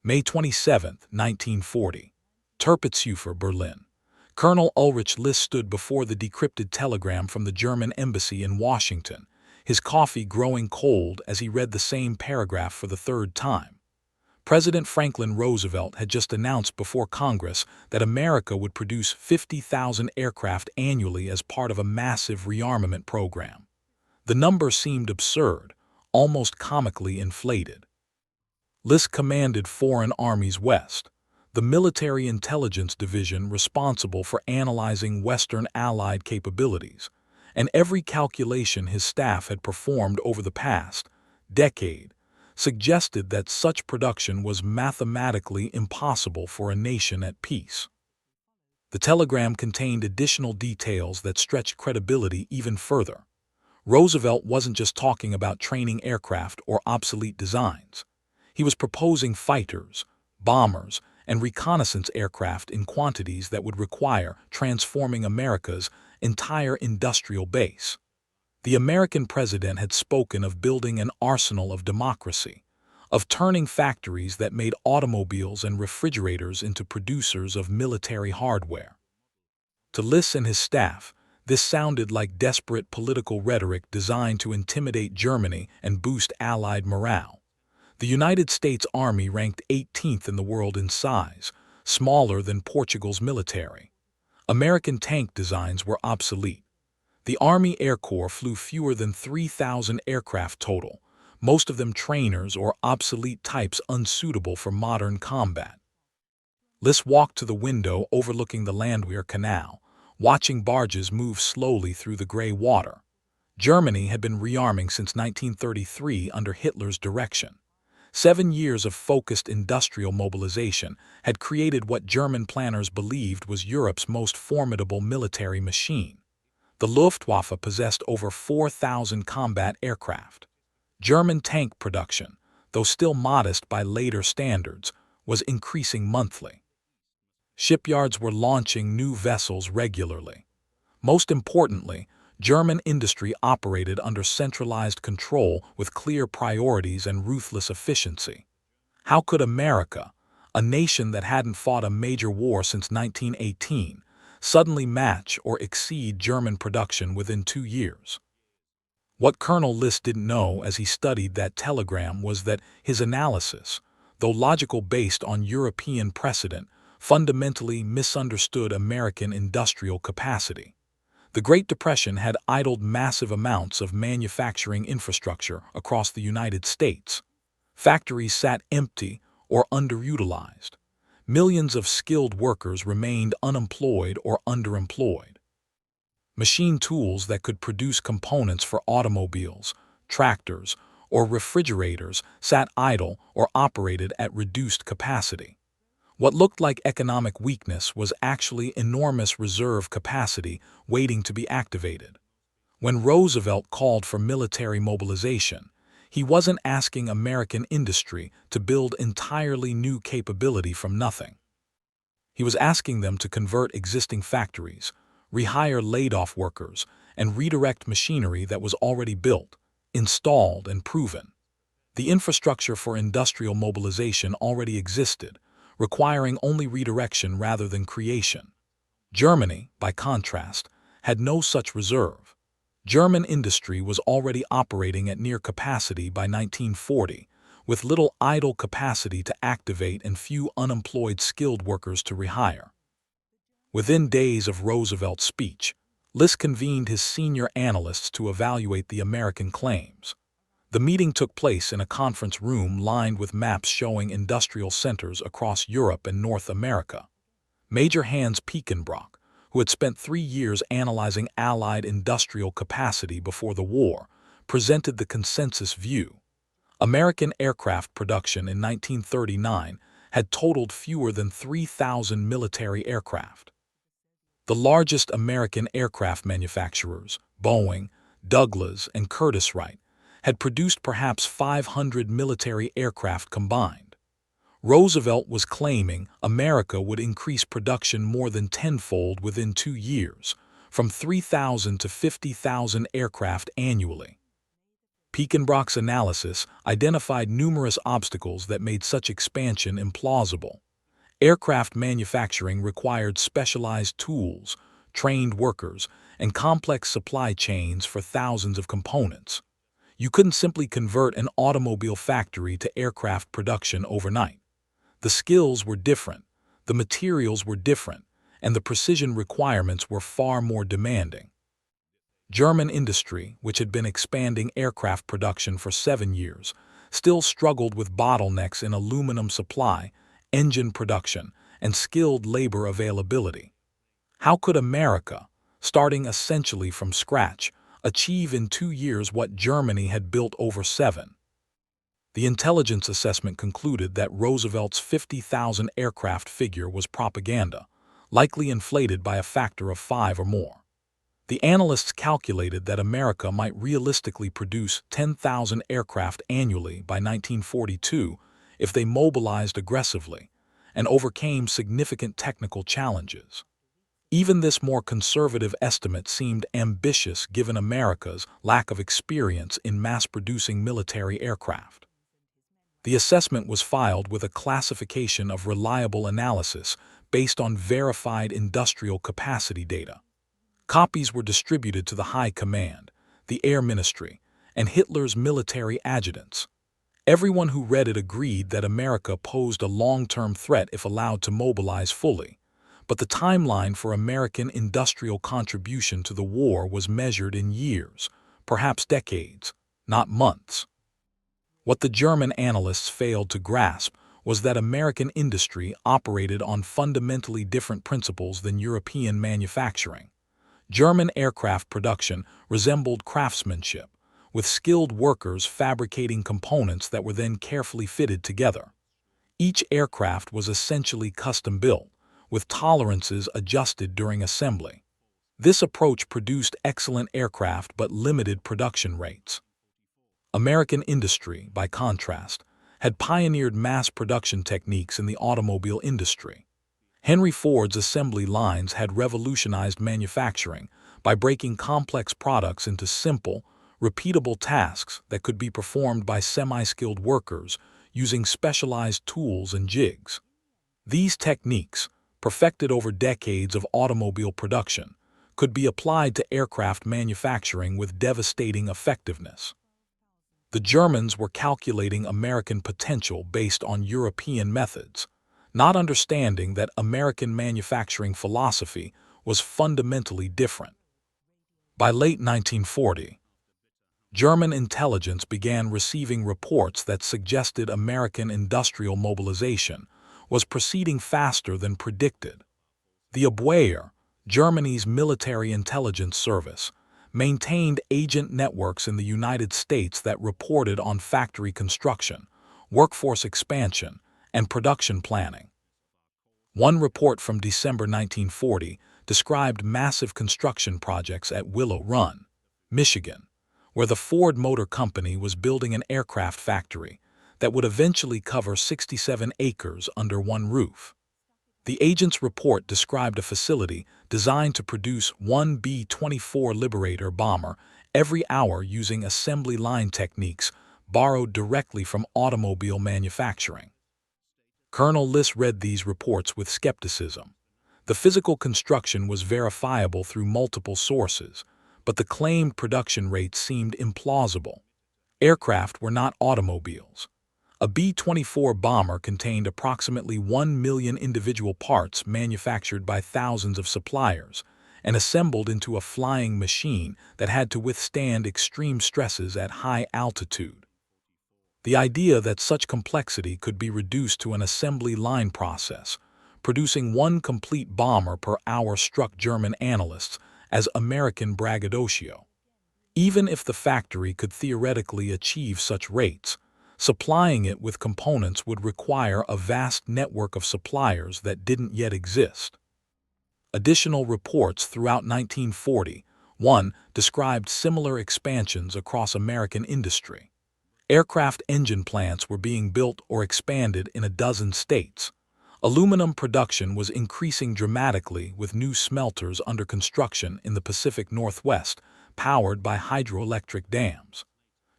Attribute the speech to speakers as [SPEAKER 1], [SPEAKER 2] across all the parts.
[SPEAKER 1] May 27, 1940. Terpitzhofer, Berlin. Colonel Ulrich List stood before the decrypted telegram from the German embassy in Washington, his coffee growing cold as he read the same paragraph for the third time. President Franklin Roosevelt had just announced before Congress that America would produce 50,000 aircraft annually as part of a massive rearmament program. The number seemed absurd, almost comically inflated. List commanded Foreign Armies West, the military intelligence division responsible for analyzing Western Allied capabilities, and every calculation his staff had performed over the past decade suggested that such production was mathematically impossible for a nation at peace. The telegram contained additional details that stretched credibility even further. Roosevelt wasn't just talking about training aircraft or obsolete designs. He was proposing fighters, bombers, and reconnaissance aircraft in quantities that would require transforming America's entire industrial base. The American president had spoken of building an arsenal of democracy, of turning factories that made automobiles and refrigerators into producers of military hardware. To List and his staff, this sounded like desperate political rhetoric designed to intimidate Germany and boost Allied morale. The United States Army ranked 18th in the world in size, smaller than Portugal's military. American tank designs were obsolete. The Army Air Corps flew fewer than 3,000 aircraft total, most of them trainers or obsolete types unsuitable for modern combat. List walked to the window overlooking the Landwehr Canal, watching barges move slowly through the gray water. Germany had been rearming since 1933 under Hitler's direction. 7 years of focused industrial mobilization had created what German planners believed was Europe's most formidable military machine. The Luftwaffe possessed over 4,000 combat aircraft. German tank production, though still modest by later standards, was increasing monthly. Shipyards were launching new vessels regularly. Most importantly, German industry operated under centralized control with clear priorities and ruthless efficiency. How could America, a nation that hadn't fought a major war since 1918, suddenly match or exceed German production within 2 years? What Colonel List didn't know as he studied that telegram was that his analysis, though logical based on European precedent, fundamentally misunderstood American industrial capacity. The Great Depression had idled massive amounts of manufacturing infrastructure across the United States. Factories sat empty or underutilized. Millions of skilled workers remained unemployed or underemployed. Machine tools that could produce components for automobiles, tractors, or refrigerators sat idle or operated at reduced capacity. What looked like economic weakness was actually enormous reserve capacity waiting to be activated. When Roosevelt called for military mobilization, he wasn't asking American industry to build entirely new capability from nothing. He was asking them to convert existing factories, rehire laid-off workers, and redirect machinery that was already built, installed, and proven. The infrastructure for industrial mobilization already existed, requiring only redirection rather than creation. Germany, by contrast, had no such reserve. German industry was already operating at near capacity by 1940, with little idle capacity to activate and few unemployed skilled workers to rehire. Within days of Roosevelt's speech, List convened his senior analysts to evaluate the American claims. The meeting took place in a conference room lined with maps showing industrial centers across Europe and North America. Major Hans Piekenbrock, who had spent 3 years analyzing Allied industrial capacity before the war, presented the consensus view. American aircraft production in 1939 had totaled fewer than 3,000 military aircraft. The largest American aircraft manufacturers, Boeing, Douglas, and Curtiss-Wright, had produced perhaps 500 military aircraft combined. Roosevelt was claiming America would increase production more than tenfold within 2 years, from 3,000 to 50,000 aircraft annually. Pekenbrock's analysis identified numerous obstacles that made such expansion implausible. Aircraft manufacturing required specialized tools, trained workers, and complex supply chains for thousands of components. You couldn't simply convert an automobile factory to aircraft production overnight. The skills were different, the materials were different, and the precision requirements were far more demanding. German industry, which had been expanding aircraft production for 7 years, still struggled with bottlenecks in aluminum supply, engine production, and skilled labor availability. How could America, starting essentially from scratch, achieve in 2 years what Germany had built over 7? The intelligence assessment concluded that Roosevelt's 50,000 aircraft figure was propaganda, likely inflated by a factor of 5 or more. The analysts calculated that America might realistically produce 10,000 aircraft annually by 1942 if they mobilized aggressively and overcame significant technical challenges. Even this more conservative estimate seemed ambitious given America's lack of experience in mass-producing military aircraft. The assessment was filed with a classification of reliable analysis based on verified industrial capacity data. Copies were distributed to the High Command, the Air Ministry, and Hitler's military adjutants. Everyone who read it agreed that America posed a long-term threat if allowed to mobilize fully, but the timeline for American industrial contribution to the war was measured in years, perhaps decades, not months. What the German analysts failed to grasp was that American industry operated on fundamentally different principles than European manufacturing. German aircraft production resembled craftsmanship, with skilled workers fabricating components that were then carefully fitted together. Each aircraft was essentially custom-built, with tolerances adjusted during assembly. This approach produced excellent aircraft but limited production rates. American industry, by contrast, had pioneered mass production techniques in the automobile industry. Henry Ford's assembly lines had revolutionized manufacturing by breaking complex products into simple, repeatable tasks that could be performed by semi-skilled workers using specialized tools and jigs. These techniques, perfected over decades of automobile production, could be applied to aircraft manufacturing with devastating effectiveness. The Germans were calculating American potential based on European methods, not understanding that American manufacturing philosophy was fundamentally different. By late 1940, German intelligence began receiving reports that suggested American industrial mobilization was proceeding faster than predicted. The Abwehr, Germany's military intelligence service, maintained agent networks in the United States that reported on factory construction, workforce expansion, and production planning. One report from December 1940 described massive construction projects at Willow Run, Michigan, where the Ford Motor Company was building an aircraft factory that would eventually cover 67 acres under one roof. The agent's report described a facility designed to produce one B-24 Liberator bomber every hour using assembly line techniques borrowed directly from automobile manufacturing. Colonel Liss read these reports with skepticism. The physical construction was verifiable through multiple sources, but the claimed production rates seemed implausible. Aircraft were not automobiles. A B-24 bomber contained approximately 1 million individual parts manufactured by thousands of suppliers and assembled into a flying machine that had to withstand extreme stresses at high altitude. The idea that such complexity could be reduced to an assembly line process, producing one complete bomber per hour, struck German analysts as American braggadocio. Even if the factory could theoretically achieve such rates, supplying it with components would require a vast network of suppliers that didn't yet exist. Additional reports throughout 1941 described similar expansions across American industry. Aircraft engine plants were being built or expanded in a dozen states. Aluminum production was increasing dramatically with new smelters under construction in the Pacific Northwest, powered by hydroelectric dams.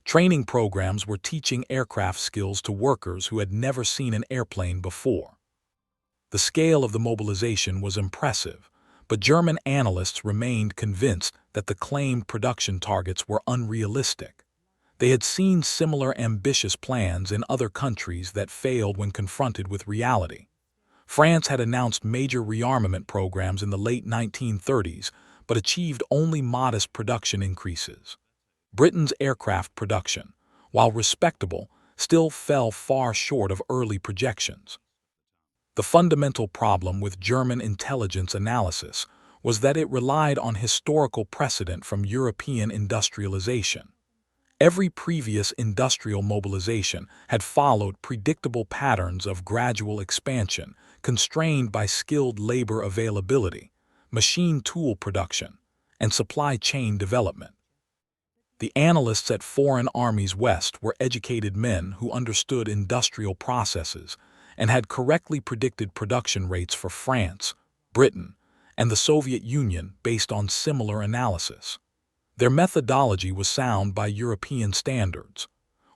[SPEAKER 1] Training programs were teaching aircraft skills to workers who had never seen an airplane before. The scale of the mobilization was impressive, but German analysts remained convinced that the claimed production targets were unrealistic. They had seen similar ambitious plans in other countries that failed when confronted with reality. France had announced major rearmament programs in the late 1930s, but achieved only modest production increases. Britain's aircraft production, while respectable, still fell far short of early projections. The fundamental problem with German intelligence analysis was that it relied on historical precedent from European industrialization. Every previous industrial mobilization had followed predictable patterns of gradual expansion, constrained by skilled labor availability, machine tool production, and supply chain development. The analysts at Foreign Armies West were educated men who understood industrial processes and had correctly predicted production rates for France, Britain, and the Soviet Union based on similar analysis. Their methodology was sound by European standards.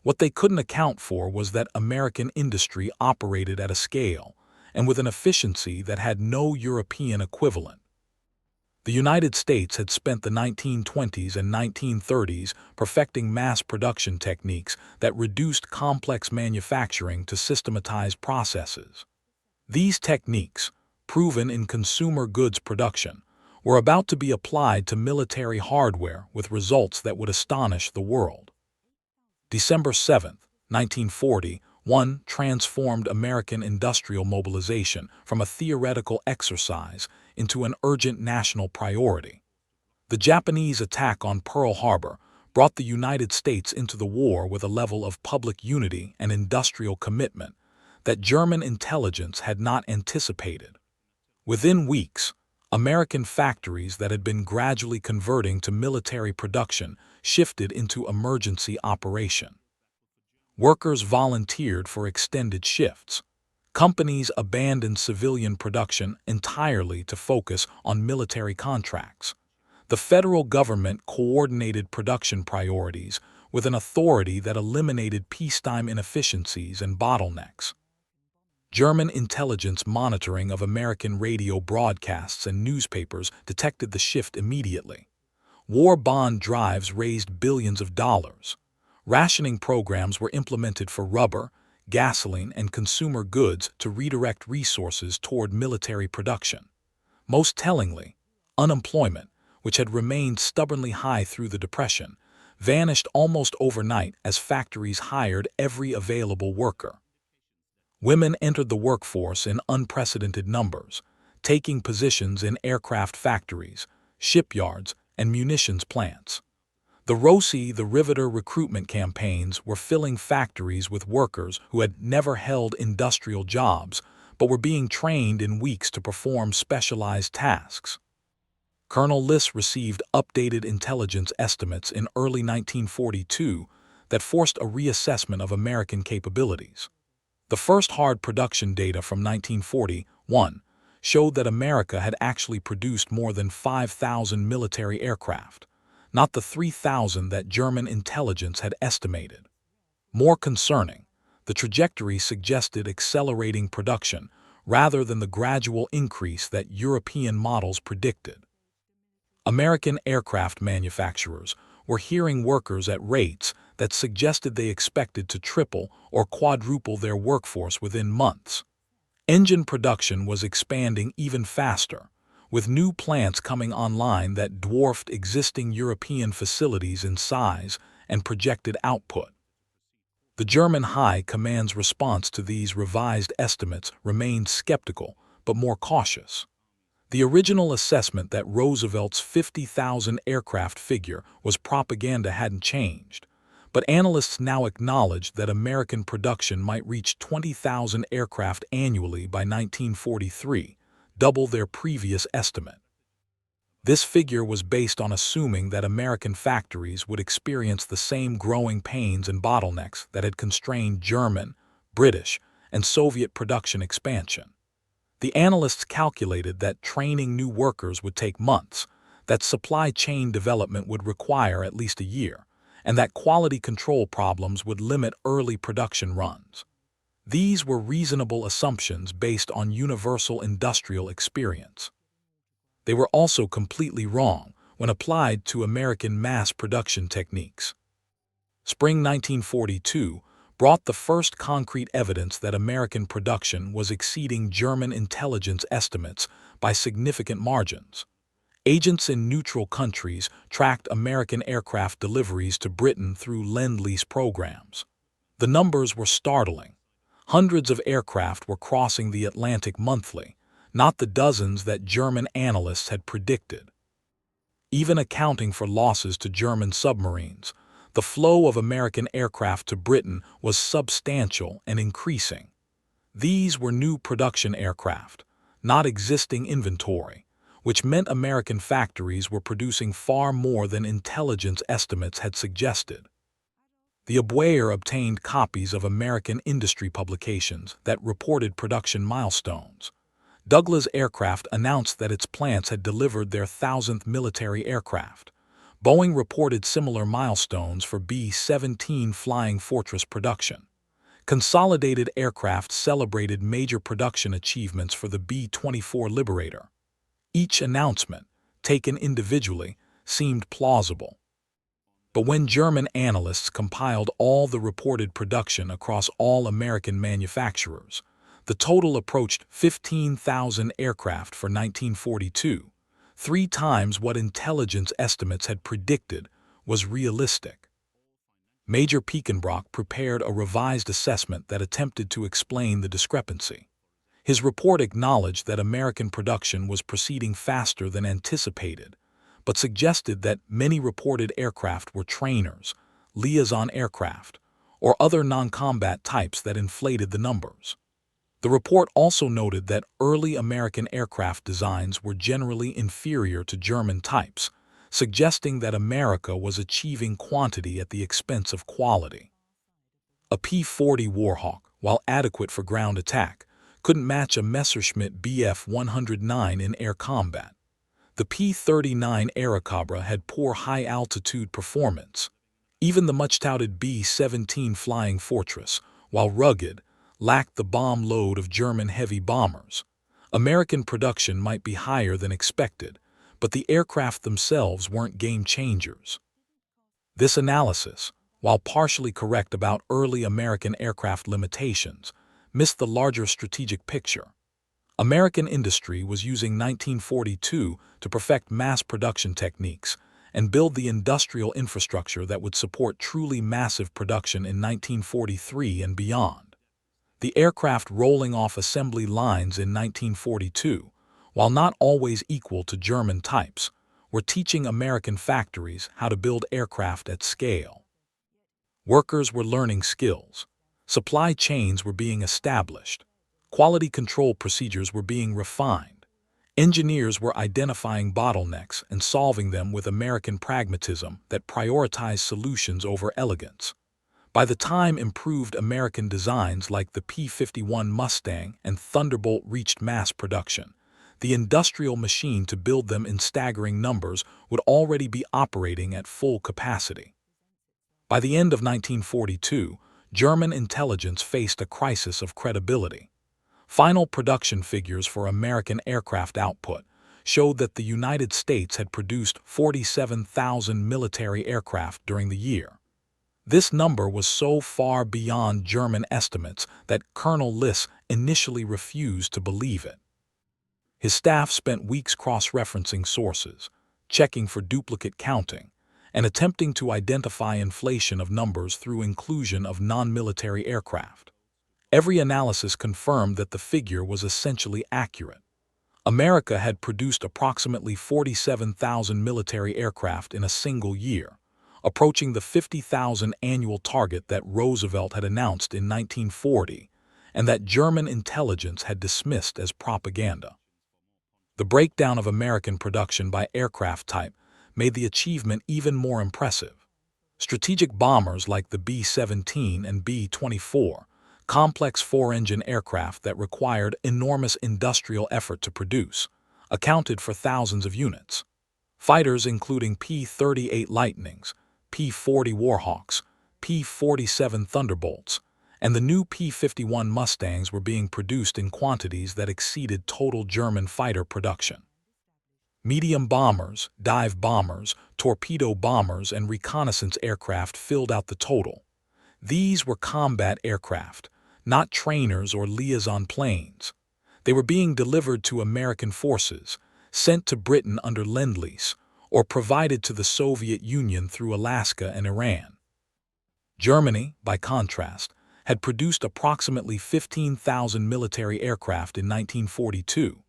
[SPEAKER 1] What they couldn't account for was that American industry operated at a scale and with an efficiency that had no European equivalent. The United States had spent the 1920s and 1930s perfecting mass production techniques that reduced complex manufacturing to systematized processes. These techniques, proven in consumer goods production, were about to be applied to military hardware with results that would astonish the world. December 7, 1941, transformed American industrial mobilization from a theoretical exercise into an urgent national priority. The Japanese attack on Pearl Harbor brought the United States into the war with a level of public unity and industrial commitment that German intelligence had not anticipated. Within weeks, American factories that had been gradually converting to military production shifted into emergency operation. Workers volunteered for extended shifts. Companies abandoned civilian production entirely to focus on military contracts. The federal government coordinated production priorities with an authority that eliminated peacetime inefficiencies and bottlenecks. German intelligence monitoring of American radio broadcasts and newspapers detected the shift immediately. War bond drives raised billions of dollars. Rationing programs were implemented for rubber, gasoline, and consumer goods to redirect resources toward military production. Most tellingly, unemployment, which had remained stubbornly high through the Depression, vanished almost overnight as factories hired every available worker. Women entered the workforce in unprecedented numbers, taking positions in aircraft factories, shipyards, and munitions plants. The Riveter recruitment campaigns were filling factories with workers who had never held industrial jobs but were being trained in weeks to perform specialized tasks. Colonel Liss received updated intelligence estimates in early 1942 that forced a reassessment of American capabilities. The first hard production data from 1941 showed that America had actually produced more than 5,000 military aircraft, not the 3,000 that German intelligence had estimated. More concerning, the trajectory suggested accelerating production rather than the gradual increase that European models predicted. American aircraft manufacturers were hiring workers at rates that suggested they expected to triple or quadruple their workforce within months. Engine production was expanding even faster, with new plants coming online that dwarfed existing European facilities in size and projected output. The German High Command's response to these revised estimates remained skeptical but more cautious. The original assessment that Roosevelt's 50,000 aircraft figure was propaganda hadn't changed, but analysts now acknowledged that American production might reach 20,000 aircraft annually by 1943, double their previous estimate. This figure was based on assuming that American factories would experience the same growing pains and bottlenecks that had constrained German, British, and Soviet production expansion. The analysts calculated that training new workers would take months, that supply chain development would require at least a year, and that quality control problems would limit early production runs. These were reasonable assumptions based on universal industrial experience. They were also completely wrong when applied to American mass production techniques. Spring 1942 brought the first concrete evidence that American production was exceeding German intelligence estimates by significant margins. Agents in neutral countries tracked American aircraft deliveries to Britain through Lend-Lease programs. The numbers were startling. Hundreds of aircraft were crossing the Atlantic monthly, not the dozens that German analysts had predicted. Even accounting for losses to German submarines, the flow of American aircraft to Britain was substantial and increasing. These were new production aircraft, not existing inventory, which meant American factories were producing far more than intelligence estimates had suggested. The Abwehr obtained copies of American industry publications that reported production milestones. Douglas Aircraft announced that its plants had delivered their 1,000th military aircraft. Boeing reported similar milestones for B-17 Flying Fortress production. Consolidated Aircraft celebrated major production achievements for the B-24 Liberator. Each announcement, taken individually, seemed plausible. But when German analysts compiled all the reported production across all American manufacturers, the total approached 15,000 aircraft for 1942, 3 times what intelligence estimates had predicted was realistic. Major Pekenbrock prepared a revised assessment that attempted to explain the discrepancy. His report acknowledged that American production was proceeding faster than anticipated, but suggested that many reported aircraft were trainers, liaison aircraft, or other non-combat types that inflated the numbers. The report also noted that early American aircraft designs were generally inferior to German types, suggesting that America was achieving quantity at the expense of quality. A P-40 Warhawk, while adequate for ground attack, couldn't match a Messerschmitt Bf-109 in air combat. The P-39 Airacobra had poor high-altitude performance. Even the much-touted B-17 Flying Fortress, while rugged, lacked the bomb load of German heavy bombers. American production might be higher than expected, but the aircraft themselves weren't game changers. This analysis, while partially correct about early American aircraft limitations, missed the larger strategic picture. American industry was using 1942 to perfect mass production techniques and build the industrial infrastructure that would support truly massive production in 1943 and beyond. The aircraft rolling off assembly lines in 1942, while not always equal to German types, were teaching American factories how to build aircraft at scale. Workers were learning skills. Supply chains were being established. Quality control procedures were being refined. Engineers were identifying bottlenecks and solving them with American pragmatism that prioritized solutions over elegance. By the time improved American designs like the P-51 Mustang and Thunderbolt reached mass production, the industrial machine to build them in staggering numbers would already be operating at full capacity. By the end of 1942, German intelligence faced a crisis of credibility. Final production figures for American aircraft output showed that the United States had produced 47,000 military aircraft during the year. This number was so far beyond German estimates that Colonel Liss initially refused to believe it. His staff spent weeks cross-referencing sources, checking for duplicate counting, and attempting to identify inflation of numbers through inclusion of non-military aircraft. Every analysis confirmed that the figure was essentially accurate. America had produced approximately 47,000 military aircraft in a single year, approaching the 50,000 annual target that Roosevelt had announced in 1940 and that German intelligence had dismissed as propaganda. The breakdown of American production by aircraft type made the achievement even more impressive. Strategic bombers like the B-17 and B-24, complex four-engine aircraft that required enormous industrial effort to produce, accounted for thousands of units. Fighters including P-38 Lightnings, P-40 Warhawks, P-47 Thunderbolts, and the new P-51 Mustangs were being produced in quantities that exceeded total German fighter production. Medium bombers, dive bombers, torpedo bombers, and reconnaissance aircraft filled out the total. These were combat aircraft, not trainers or liaison planes. They were being delivered to American forces, sent to Britain under Lend-Lease, or provided to the Soviet Union through Alaska and Iran. Germany, by contrast, had produced approximately 15,000 military aircraft in 1942.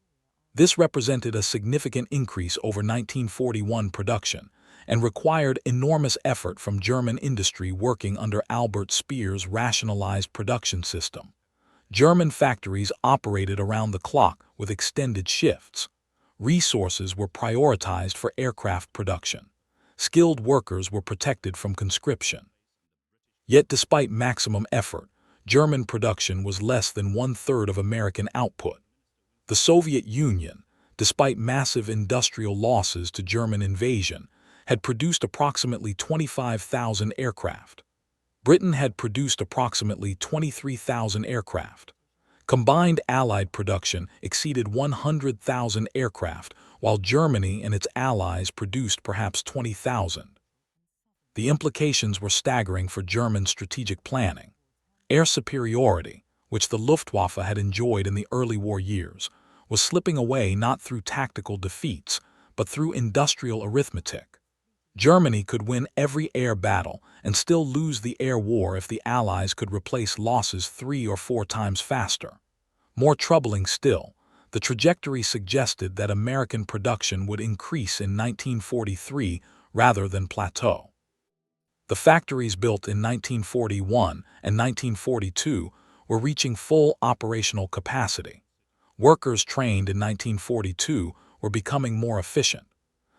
[SPEAKER 1] This represented a significant increase over 1941 production and required enormous effort from German industry working under Albert Speer's rationalized production system. German factories operated around the clock with extended shifts. Resources were prioritized for aircraft production. Skilled workers were protected from conscription. Yet despite maximum effort, German production was less than one-third of American output. The Soviet Union, despite massive industrial losses to German invasion, had produced approximately 25,000 aircraft. Britain had produced approximately 23,000 aircraft. Combined Allied production exceeded 100,000 aircraft, while Germany and its allies produced perhaps 20,000. The implications were staggering for German strategic planning. Air superiority, which the Luftwaffe had enjoyed in the early war years, was slipping away not through tactical defeats, but through industrial arithmetic. Germany could win every air battle and still lose the air war if the Allies could replace losses 3 or 4 times faster. More troubling still, the trajectory suggested that American production would increase in 1943 rather than plateau. The factories built in 1941 and 1942 were reaching full operational capacity. Workers trained in 1942 were becoming more efficient.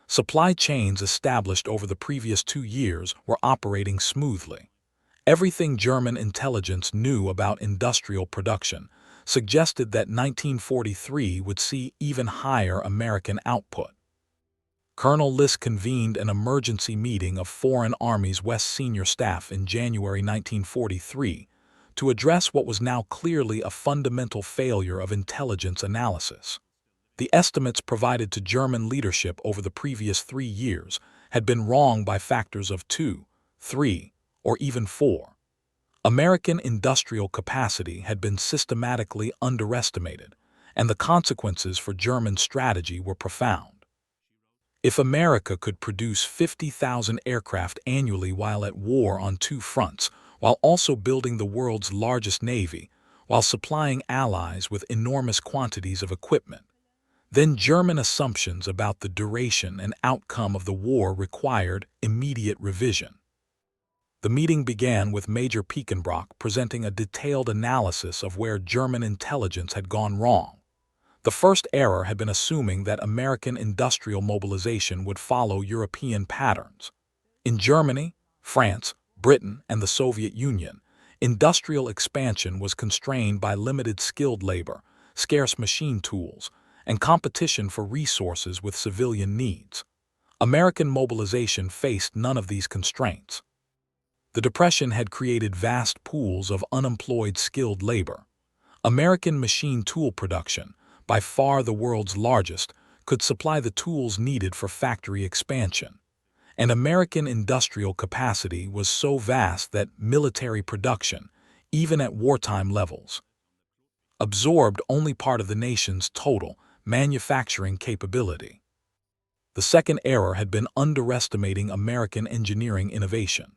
[SPEAKER 1] Supply chains established over the previous 2 years were operating smoothly. Everything German intelligence knew about industrial production suggested that 1943 would see even higher American output. Colonel List convened an emergency meeting of Foreign Armies West senior staff in January 1943 to address what was now clearly a fundamental failure of intelligence analysis. The estimates provided to German leadership over the previous 3 years had been wrong by factors of 2, 3, or even 4. American industrial capacity had been systematically underestimated, and the consequences for German strategy were profound. If America could produce 50,000 aircraft annually while at war on 2 fronts, while also building the world's largest navy, while supplying allies with enormous quantities of equipment, then German assumptions about the duration and outcome of the war required immediate revision. The meeting began with Major Piekenbrock presenting a detailed analysis of where German intelligence had gone wrong. The first error had been assuming that American industrial mobilization would follow European patterns. In Germany, France, Britain, and the Soviet Union, industrial expansion was constrained by limited skilled labor, scarce machine tools, and competition for resources with civilian needs. American mobilization faced none of these constraints. The Depression had created vast pools of unemployed skilled labor. American machine tool production, by far the world's largest, could supply the tools needed for factory expansion. And American industrial capacity was so vast that military production, even at wartime levels, absorbed only part of the nation's total manufacturing capability. The second error had been underestimating American engineering innovation.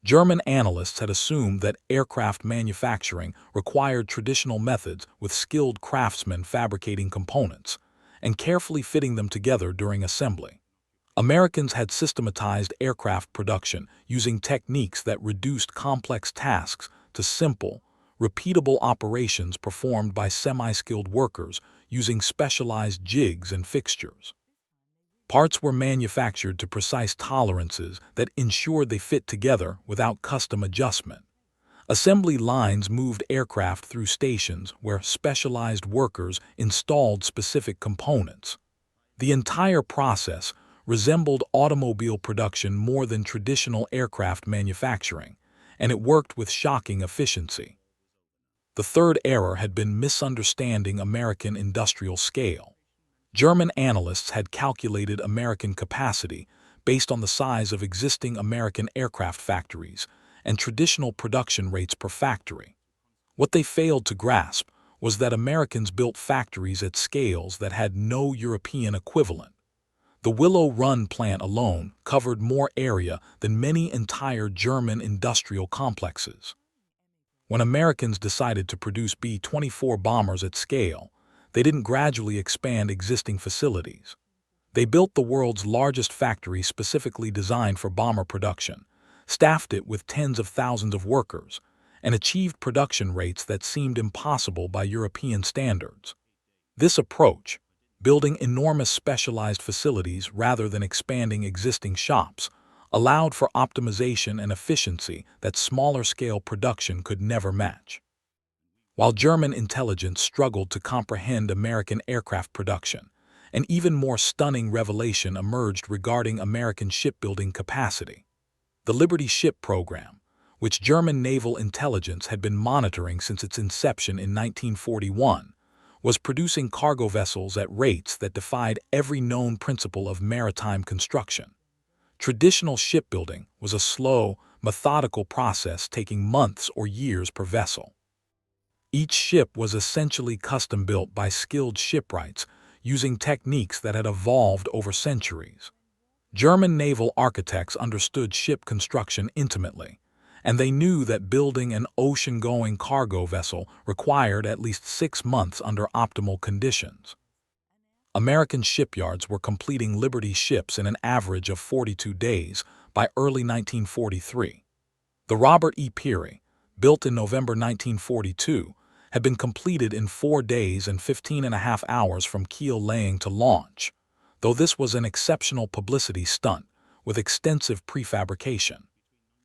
[SPEAKER 1] German analysts had assumed that aircraft manufacturing required traditional methods with skilled craftsmen fabricating components and carefully fitting them together during assembly. Americans had systematized aircraft production using techniques that reduced complex tasks to simple, repeatable operations performed by semi-skilled workers using specialized jigs and fixtures. Parts were manufactured to precise tolerances that ensured they fit together without custom adjustment. Assembly lines moved aircraft through stations where specialized workers installed specific components. The entire process resembled automobile production more than traditional aircraft manufacturing, and it worked with shocking efficiency. The third error had been misunderstanding American industrial scale. German analysts had calculated American capacity based on the size of existing American aircraft factories and traditional production rates per factory. What they failed to grasp was that Americans built factories at scales that had no European equivalent. The Willow Run plant alone covered more area than many entire German industrial complexes. When Americans decided to produce B-24 bombers at scale, they didn't gradually expand existing facilities. They built the world's largest factory specifically designed for bomber production, staffed it with tens of thousands of workers, and achieved production rates that seemed impossible by European standards. This approach, building enormous specialized facilities rather than expanding existing shops, allowed for optimization and efficiency that smaller-scale production could never match. While German intelligence struggled to comprehend American aircraft production, an even more stunning revelation emerged regarding American shipbuilding capacity. The Liberty Ship program, which German naval intelligence had been monitoring since its inception in 1941, was producing cargo vessels at rates that defied every known principle of maritime construction. Traditional shipbuilding was a slow, methodical process taking months or years per vessel. Each ship was essentially custom-built by skilled shipwrights using techniques that had evolved over centuries. German naval architects understood ship construction intimately, and they knew that building an ocean-going cargo vessel required at least 6 months under optimal conditions. American shipyards were completing Liberty ships in an average of 42 days by early 1943. The Robert E. Peary, built in November 1942, had been completed in 4 days and 15.5 hours from keel laying to launch, though this was an exceptional publicity stunt with extensive prefabrication.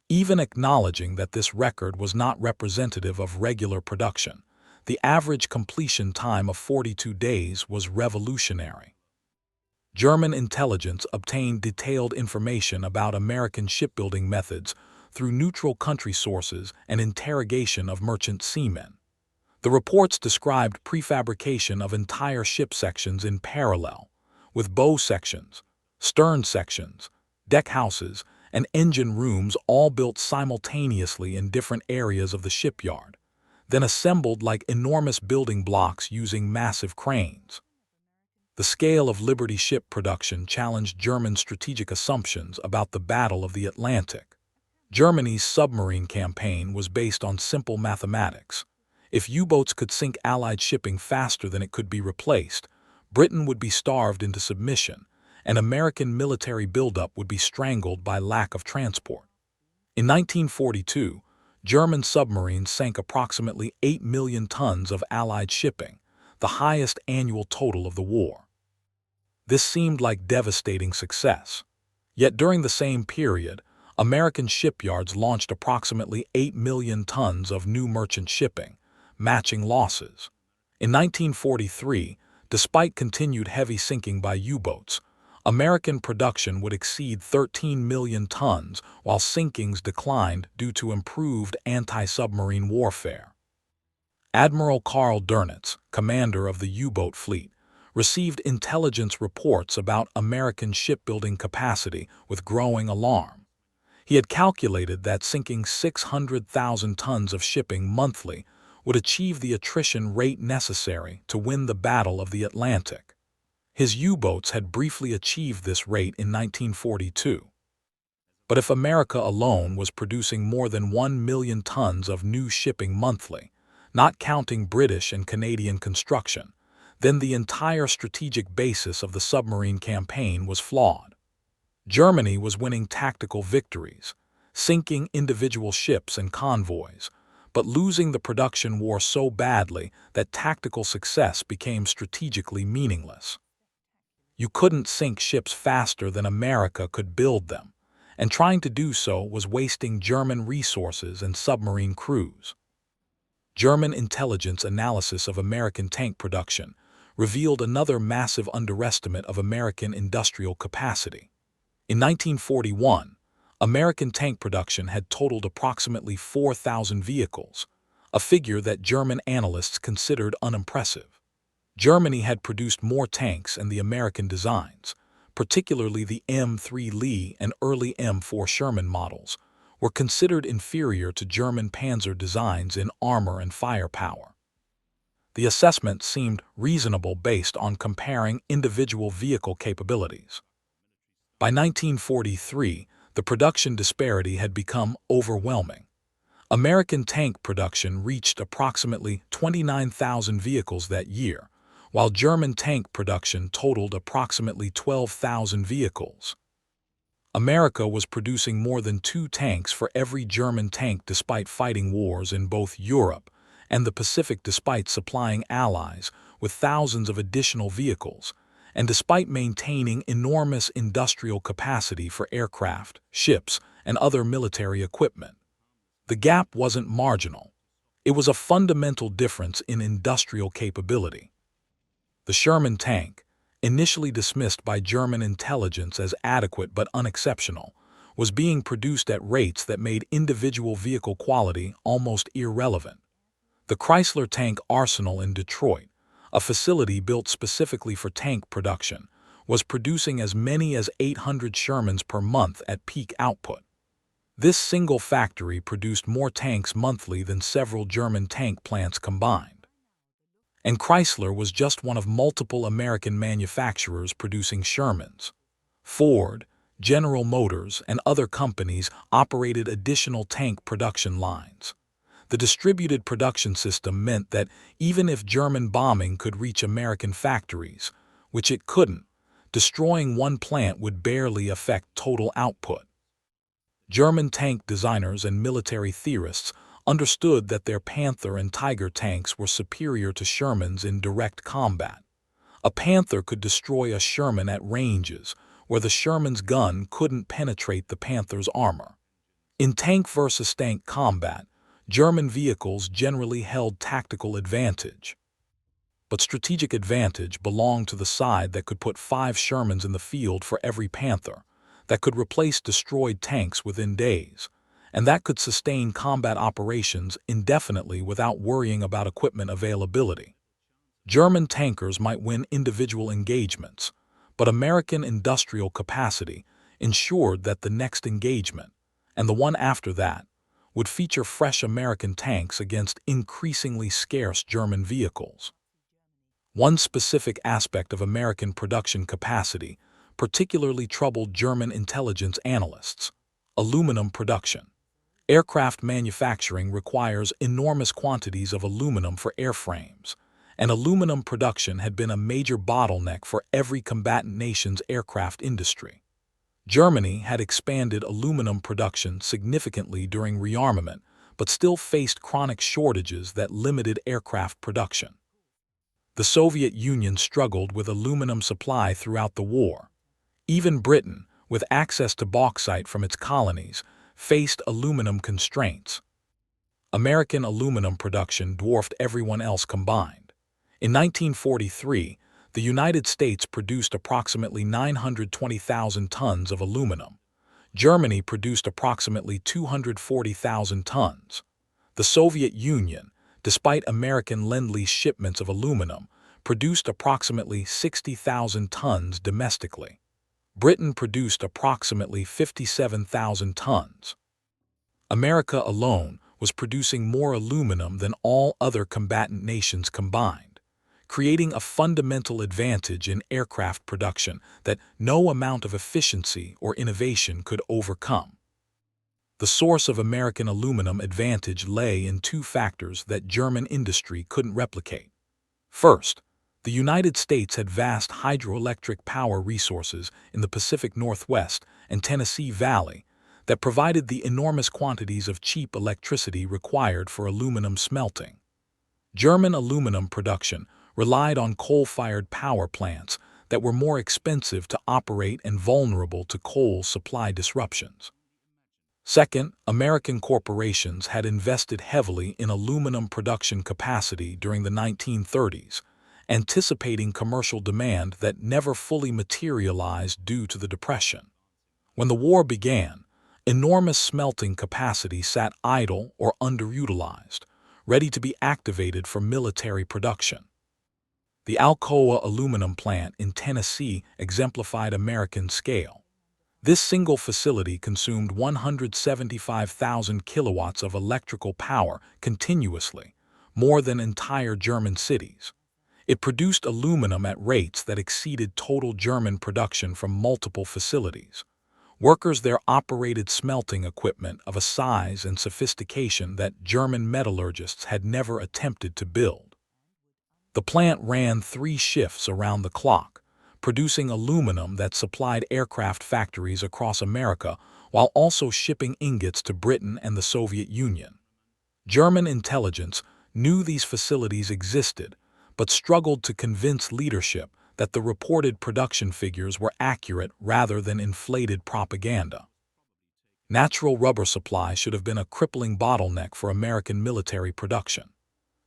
[SPEAKER 1] Even acknowledging that this record was not representative of regular production, the average completion time of 42 days was revolutionary. German intelligence obtained detailed information about American shipbuilding methods through neutral country sources and interrogation of merchant seamen. The reports described prefabrication of entire ship sections in parallel, with bow sections, stern sections, deck houses, and engine rooms all built simultaneously in different areas of the shipyard, then assembled like enormous building blocks using massive cranes. The scale of Liberty ship production challenged German strategic assumptions about the Battle of the Atlantic. Germany's submarine campaign was based on simple mathematics. If U-boats could sink Allied shipping faster than it could be replaced, Britain would be starved into submission, and American military buildup would be strangled by lack of transport. In 1942, German submarines sank approximately 8 million tons of Allied shipping, the highest annual total of the war. This seemed like devastating success. Yet during the same period, American shipyards launched approximately 8 million tons of new merchant shipping, matching losses. In 1943, despite continued heavy sinking by U-boats, American production would exceed 13 million tons while sinkings declined due to improved anti-submarine warfare. Admiral Karl Dönitz, commander of the U-boat fleet, received intelligence reports about American shipbuilding capacity with growing alarm. He had calculated that sinking 600,000 tons of shipping monthly would achieve the attrition rate necessary to win the Battle of the Atlantic. His U-boats had briefly achieved this rate in 1942. But if America alone was producing more than 1 million tons of new shipping monthly, not counting British and Canadian construction, then the entire strategic basis of the submarine campaign was flawed. Germany was winning tactical victories, sinking individual ships and convoys, but losing the production war so badly that tactical success became strategically meaningless. You couldn't sink ships faster than America could build them, and trying to do so was wasting German resources and submarine crews. German intelligence analysis of American tank production revealed another massive underestimate of American industrial capacity. In 1941, American tank production had totaled approximately 4,000 vehicles, a figure that German analysts considered unimpressive. Germany had produced more tanks and the American designs, particularly the M3 Lee and early M4 Sherman models, were considered inferior to German Panzer designs in armor and firepower. The assessment seemed reasonable based on comparing individual vehicle capabilities. By 1943, the production disparity had become overwhelming. American tank production reached approximately 29,000 vehicles that year, while German tank production totaled approximately 12,000 vehicles. America was producing more than 2 tanks for every German tank despite fighting wars in both Europe and the Pacific, despite supplying allies with thousands of additional vehicles, and despite maintaining enormous industrial capacity for aircraft, ships, and other military equipment. The gap wasn't marginal. It was a fundamental difference in industrial capability. The Sherman tank, initially dismissed by German intelligence as adequate but unexceptional, was being produced at rates that made individual vehicle quality almost irrelevant. The Chrysler Tank Arsenal in Detroit, a facility built specifically for tank production, was producing as many as 800 Shermans per month at peak output. This single factory produced more tanks monthly than several German tank plants combined. And Chrysler was just one of multiple American manufacturers producing Shermans. Ford, General Motors, and other companies operated additional tank production lines. The distributed production system meant that even if German bombing could reach American factories, which it couldn't, destroying one plant would barely affect total output. German tank designers and military theorists understood that their Panther and Tiger tanks were superior to Shermans in direct combat. A Panther could destroy a Sherman at ranges where the Sherman's gun couldn't penetrate the Panther's armor. In tank versus tank combat, German vehicles generally held tactical advantage. But strategic advantage belonged to the side that could put 5 Shermans in the field for every Panther, that could replace destroyed tanks within days, and that could sustain combat operations indefinitely without worrying about equipment availability. German tankers might win individual engagements, but American industrial capacity ensured that the next engagement, and the one after that, would feature fresh American tanks against increasingly scarce German vehicles. One specific aspect of American production capacity particularly troubled German intelligence analysts: aluminum production. Aircraft manufacturing requires enormous quantities of aluminum for airframes, and aluminum production had been a major bottleneck for every combatant nation's aircraft industry. Germany had expanded aluminum production significantly during rearmament, but still faced chronic shortages that limited aircraft production. The Soviet Union struggled with aluminum supply throughout the war. Even Britain, with access to bauxite from its colonies, faced aluminum constraints. American aluminum production dwarfed everyone else combined. In 1943, the United States produced approximately 920,000 tons of aluminum. Germany produced approximately 240,000 tons. The Soviet Union, despite American Lend-Lease shipments of aluminum, produced approximately 60,000 tons domestically. Britain produced approximately 57,000 tons. America alone was producing more aluminum than all other combatant nations combined, creating a fundamental advantage in aircraft production that no amount of efficiency or innovation could overcome. The source of American aluminum advantage lay in 2 factors that German industry couldn't replicate. First, the United States had vast hydroelectric power resources in the Pacific Northwest and Tennessee Valley that provided the enormous quantities of cheap electricity required for aluminum smelting. German aluminum production relied on coal-fired power plants that were more expensive to operate and vulnerable to coal supply disruptions. Second, American corporations had invested heavily in aluminum production capacity during the 1930s, anticipating commercial demand that never fully materialized due to the Depression. When the war began, enormous smelting capacity sat idle or underutilized, ready to be activated for military production. The Alcoa aluminum plant in Tennessee exemplified American scale. This single facility consumed 175,000 kilowatts of electrical power continuously, more than entire German cities. It produced aluminum at rates that exceeded total German production from multiple facilities. Workers there operated smelting equipment of a size and sophistication that German metallurgists had never attempted to build. The plant ran 3 shifts around the clock, producing aluminum that supplied aircraft factories across America while also shipping ingots to Britain and the Soviet Union. German intelligence knew these facilities existed, but struggled to convince leadership that the reported production figures were accurate rather than inflated propaganda. Natural rubber supply should have been a crippling bottleneck for American military production.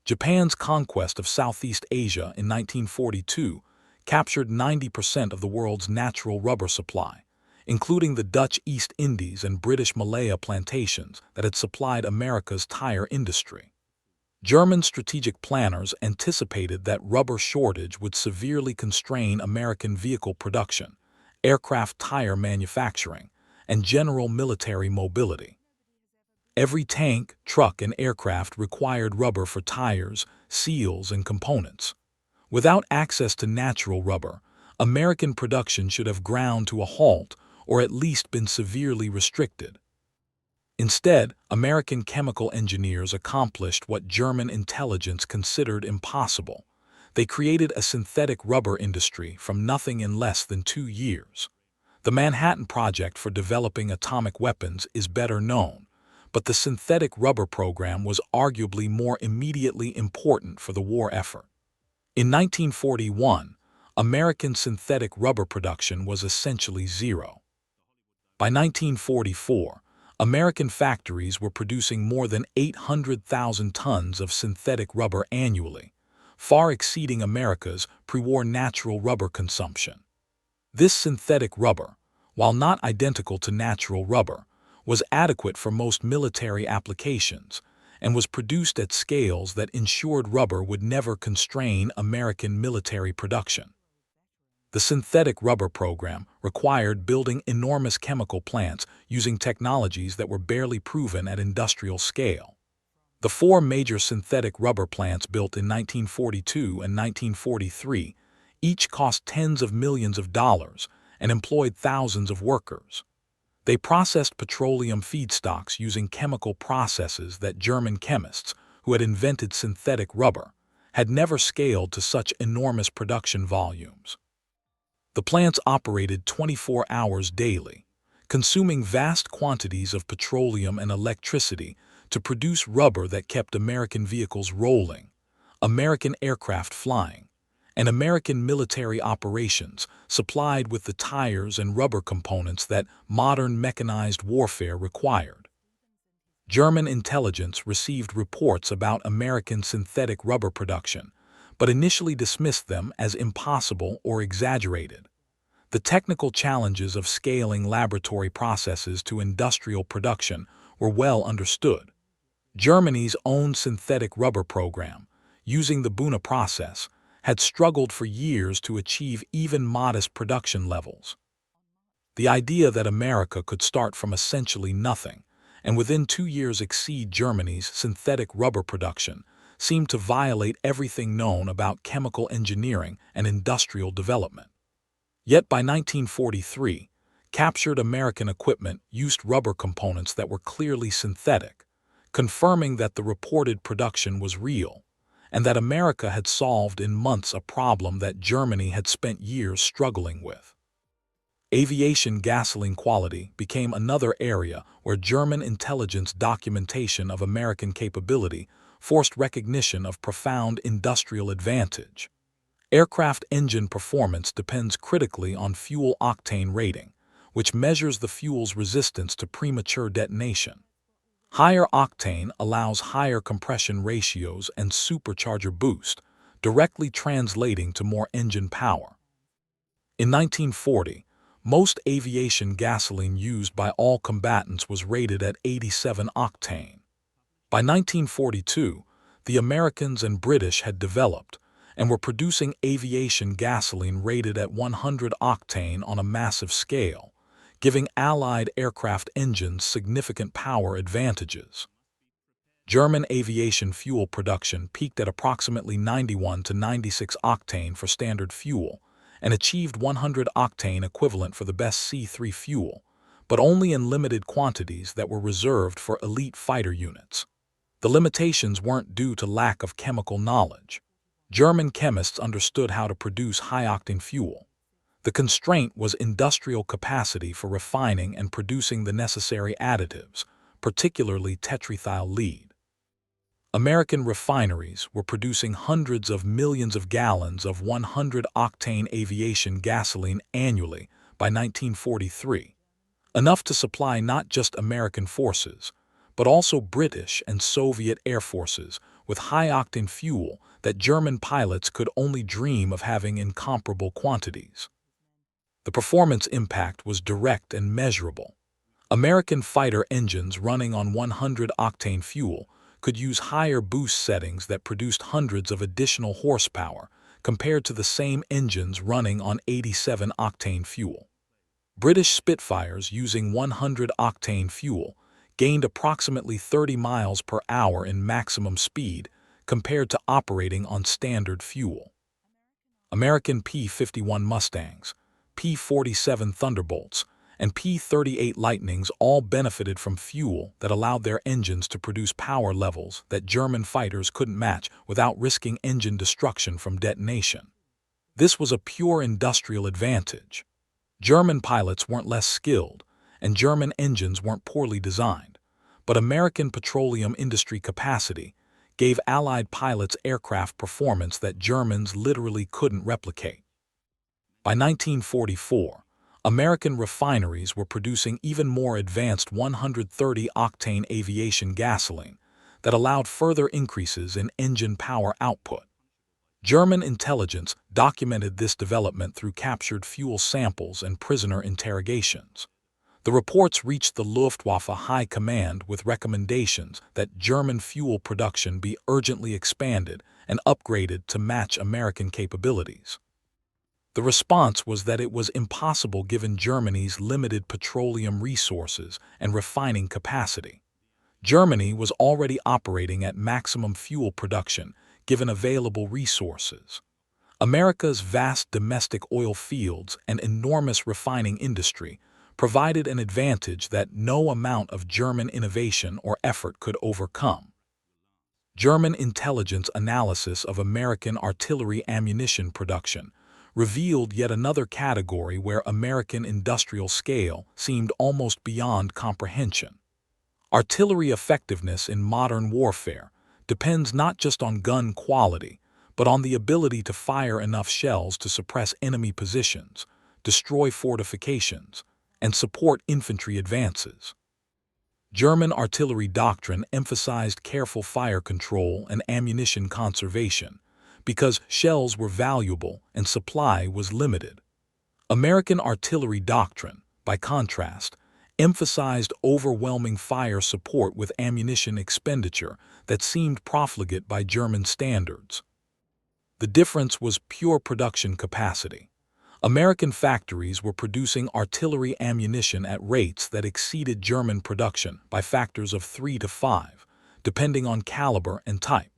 [SPEAKER 1] Japan's conquest of Southeast Asia in 1942 captured 90% of the world's natural rubber supply, including the Dutch East Indies and British Malaya plantations that had supplied America's tire industry. German strategic planners anticipated that rubber shortage would severely constrain American vehicle production, aircraft tire manufacturing, and general military mobility. Every tank, truck, and aircraft required rubber for tires, seals, and components. Without access to natural rubber, American production should have ground to a halt or at least been severely restricted. Instead, American chemical engineers accomplished what German intelligence considered impossible. They created a synthetic rubber industry from nothing in less than 2 years. The Manhattan Project for developing atomic weapons is better known, but the synthetic rubber program was arguably more immediately important for the war effort. In 1941, American synthetic rubber production was essentially zero. By 1944, American factories were producing more than 800,000 tons of synthetic rubber annually, far exceeding America's pre-war natural rubber consumption. This synthetic rubber, while not identical to natural rubber, was adequate for most military applications and was produced at scales that ensured rubber would never constrain American military production. The synthetic rubber program required building enormous chemical plants using technologies that were barely proven at industrial scale. The 4 major synthetic rubber plants built in 1942 and 1943 each cost tens of millions of dollars and employed thousands of workers. They processed petroleum feedstocks using chemical processes that German chemists, who had invented synthetic rubber, had never scaled to such enormous production volumes. The plants operated 24 hours daily, consuming vast quantities of petroleum and electricity to produce rubber that kept American vehicles rolling, American aircraft flying, and American military operations supplied with the tires and rubber components that modern mechanized warfare required. German intelligence received reports about American synthetic rubber production, but initially dismissed them as impossible or exaggerated. The technical challenges of scaling laboratory processes to industrial production were well understood. Germany's own synthetic rubber program, using the Buna process, had struggled for years to achieve even modest production levels. The idea that America could start from essentially nothing and within 2 years exceed Germany's synthetic rubber production seemed to violate everything known about chemical engineering and industrial development. Yet by 1943, captured American equipment used rubber components that were clearly synthetic, confirming that the reported production was real, and that America had solved in months a problem that Germany had spent years struggling with. Aviation gasoline quality became another area where German intelligence documentation of American capability forced recognition of profound industrial advantage. Aircraft engine performance depends critically on fuel octane rating, which measures the fuel's resistance to premature detonation. Higher octane allows higher compression ratios and supercharger boost, directly translating to more engine power. In 1940, Most aviation gasoline used by all combatants was rated at 87 octane. By 1942, the Americans and British had developed and were producing aviation gasoline rated at 100 octane on a massive scale, giving Allied aircraft engines significant power advantages. German aviation fuel production peaked at approximately 91 to 96 octane for standard fuel and achieved 100 octane equivalent for the best C3 fuel, but only in limited quantities that were reserved for elite fighter units. The limitations weren't due to lack of chemical knowledge. German chemists understood how to produce high-octane fuel. The constraint was industrial capacity for refining and producing the necessary additives, particularly tetrethyl lead. American refineries were producing hundreds of millions of gallons of 100-octane aviation gasoline annually by 1943, enough to supply not just American forces, but also British and Soviet air forces with high-octane fuel that German pilots could only dream of having in comparable quantities. The performance impact was direct and measurable. American fighter engines running on 100-octane fuel could use higher boost settings that produced hundreds of additional horsepower compared to the same engines running on 87-octane fuel. British Spitfires using 100-octane fuel gained approximately 30 miles per hour in maximum speed compared to operating on standard fuel. American P-51 Mustangs, P-47 Thunderbolts, and P-38 Lightnings all benefited from fuel that allowed their engines to produce power levels that German fighters couldn't match without risking engine destruction from detonation. This was a pure industrial advantage. German pilots weren't less skilled, and German engines weren't poorly designed, but American petroleum industry capacity gave Allied pilots aircraft performance that Germans literally couldn't replicate. By 1944, American refineries were producing even more advanced 130-octane aviation gasoline that allowed further increases in engine power output. German intelligence documented this development through captured fuel samples and prisoner interrogations. The reports reached the Luftwaffe High Command with recommendations that German fuel production be urgently expanded and upgraded to match American capabilities. The response was that it was impossible given Germany's limited petroleum resources and refining capacity. Germany was already operating at maximum fuel production given available resources. America's vast domestic oil fields and enormous refining industry provided an advantage that no amount of German innovation or effort could overcome. German intelligence analysis of American artillery ammunition production revealed yet another category where American industrial scale seemed almost beyond comprehension. Artillery effectiveness in modern warfare depends not just on gun quality, but on the ability to fire enough shells to suppress enemy positions, destroy fortifications, and support infantry advances. German artillery doctrine emphasized careful fire control and ammunition conservation, because shells were valuable and supply was limited. American artillery doctrine, by contrast, emphasized overwhelming fire support with ammunition expenditure that seemed profligate by German standards. The difference was pure production capacity. American factories were producing artillery ammunition at rates that exceeded German production by factors of 3 to 5, depending on caliber and type.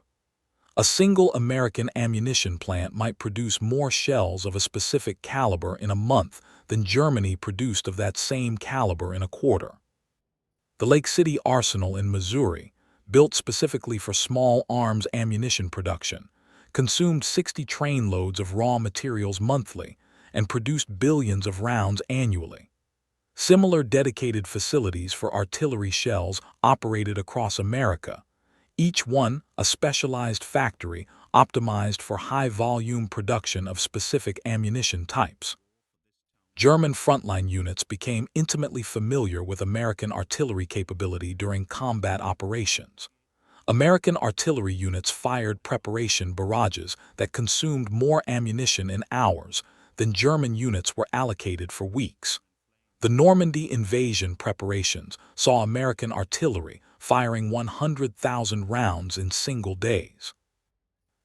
[SPEAKER 1] A single American ammunition plant might produce more shells of a specific caliber in a month than Germany produced of that same caliber in a quarter. The Lake City Arsenal in Missouri, built specifically for small arms ammunition production, consumed 60 trainloads of raw materials monthly and produced billions of rounds annually. Similar dedicated facilities for artillery shells operated across America, each one a specialized factory optimized for high-volume production of specific ammunition types. German frontline units became intimately familiar with American artillery capability during combat operations. American artillery units fired preparation barrages that consumed more ammunition in hours than German units were allocated for weeks. The Normandy invasion preparations saw American artillery firing 100,000 rounds in single days.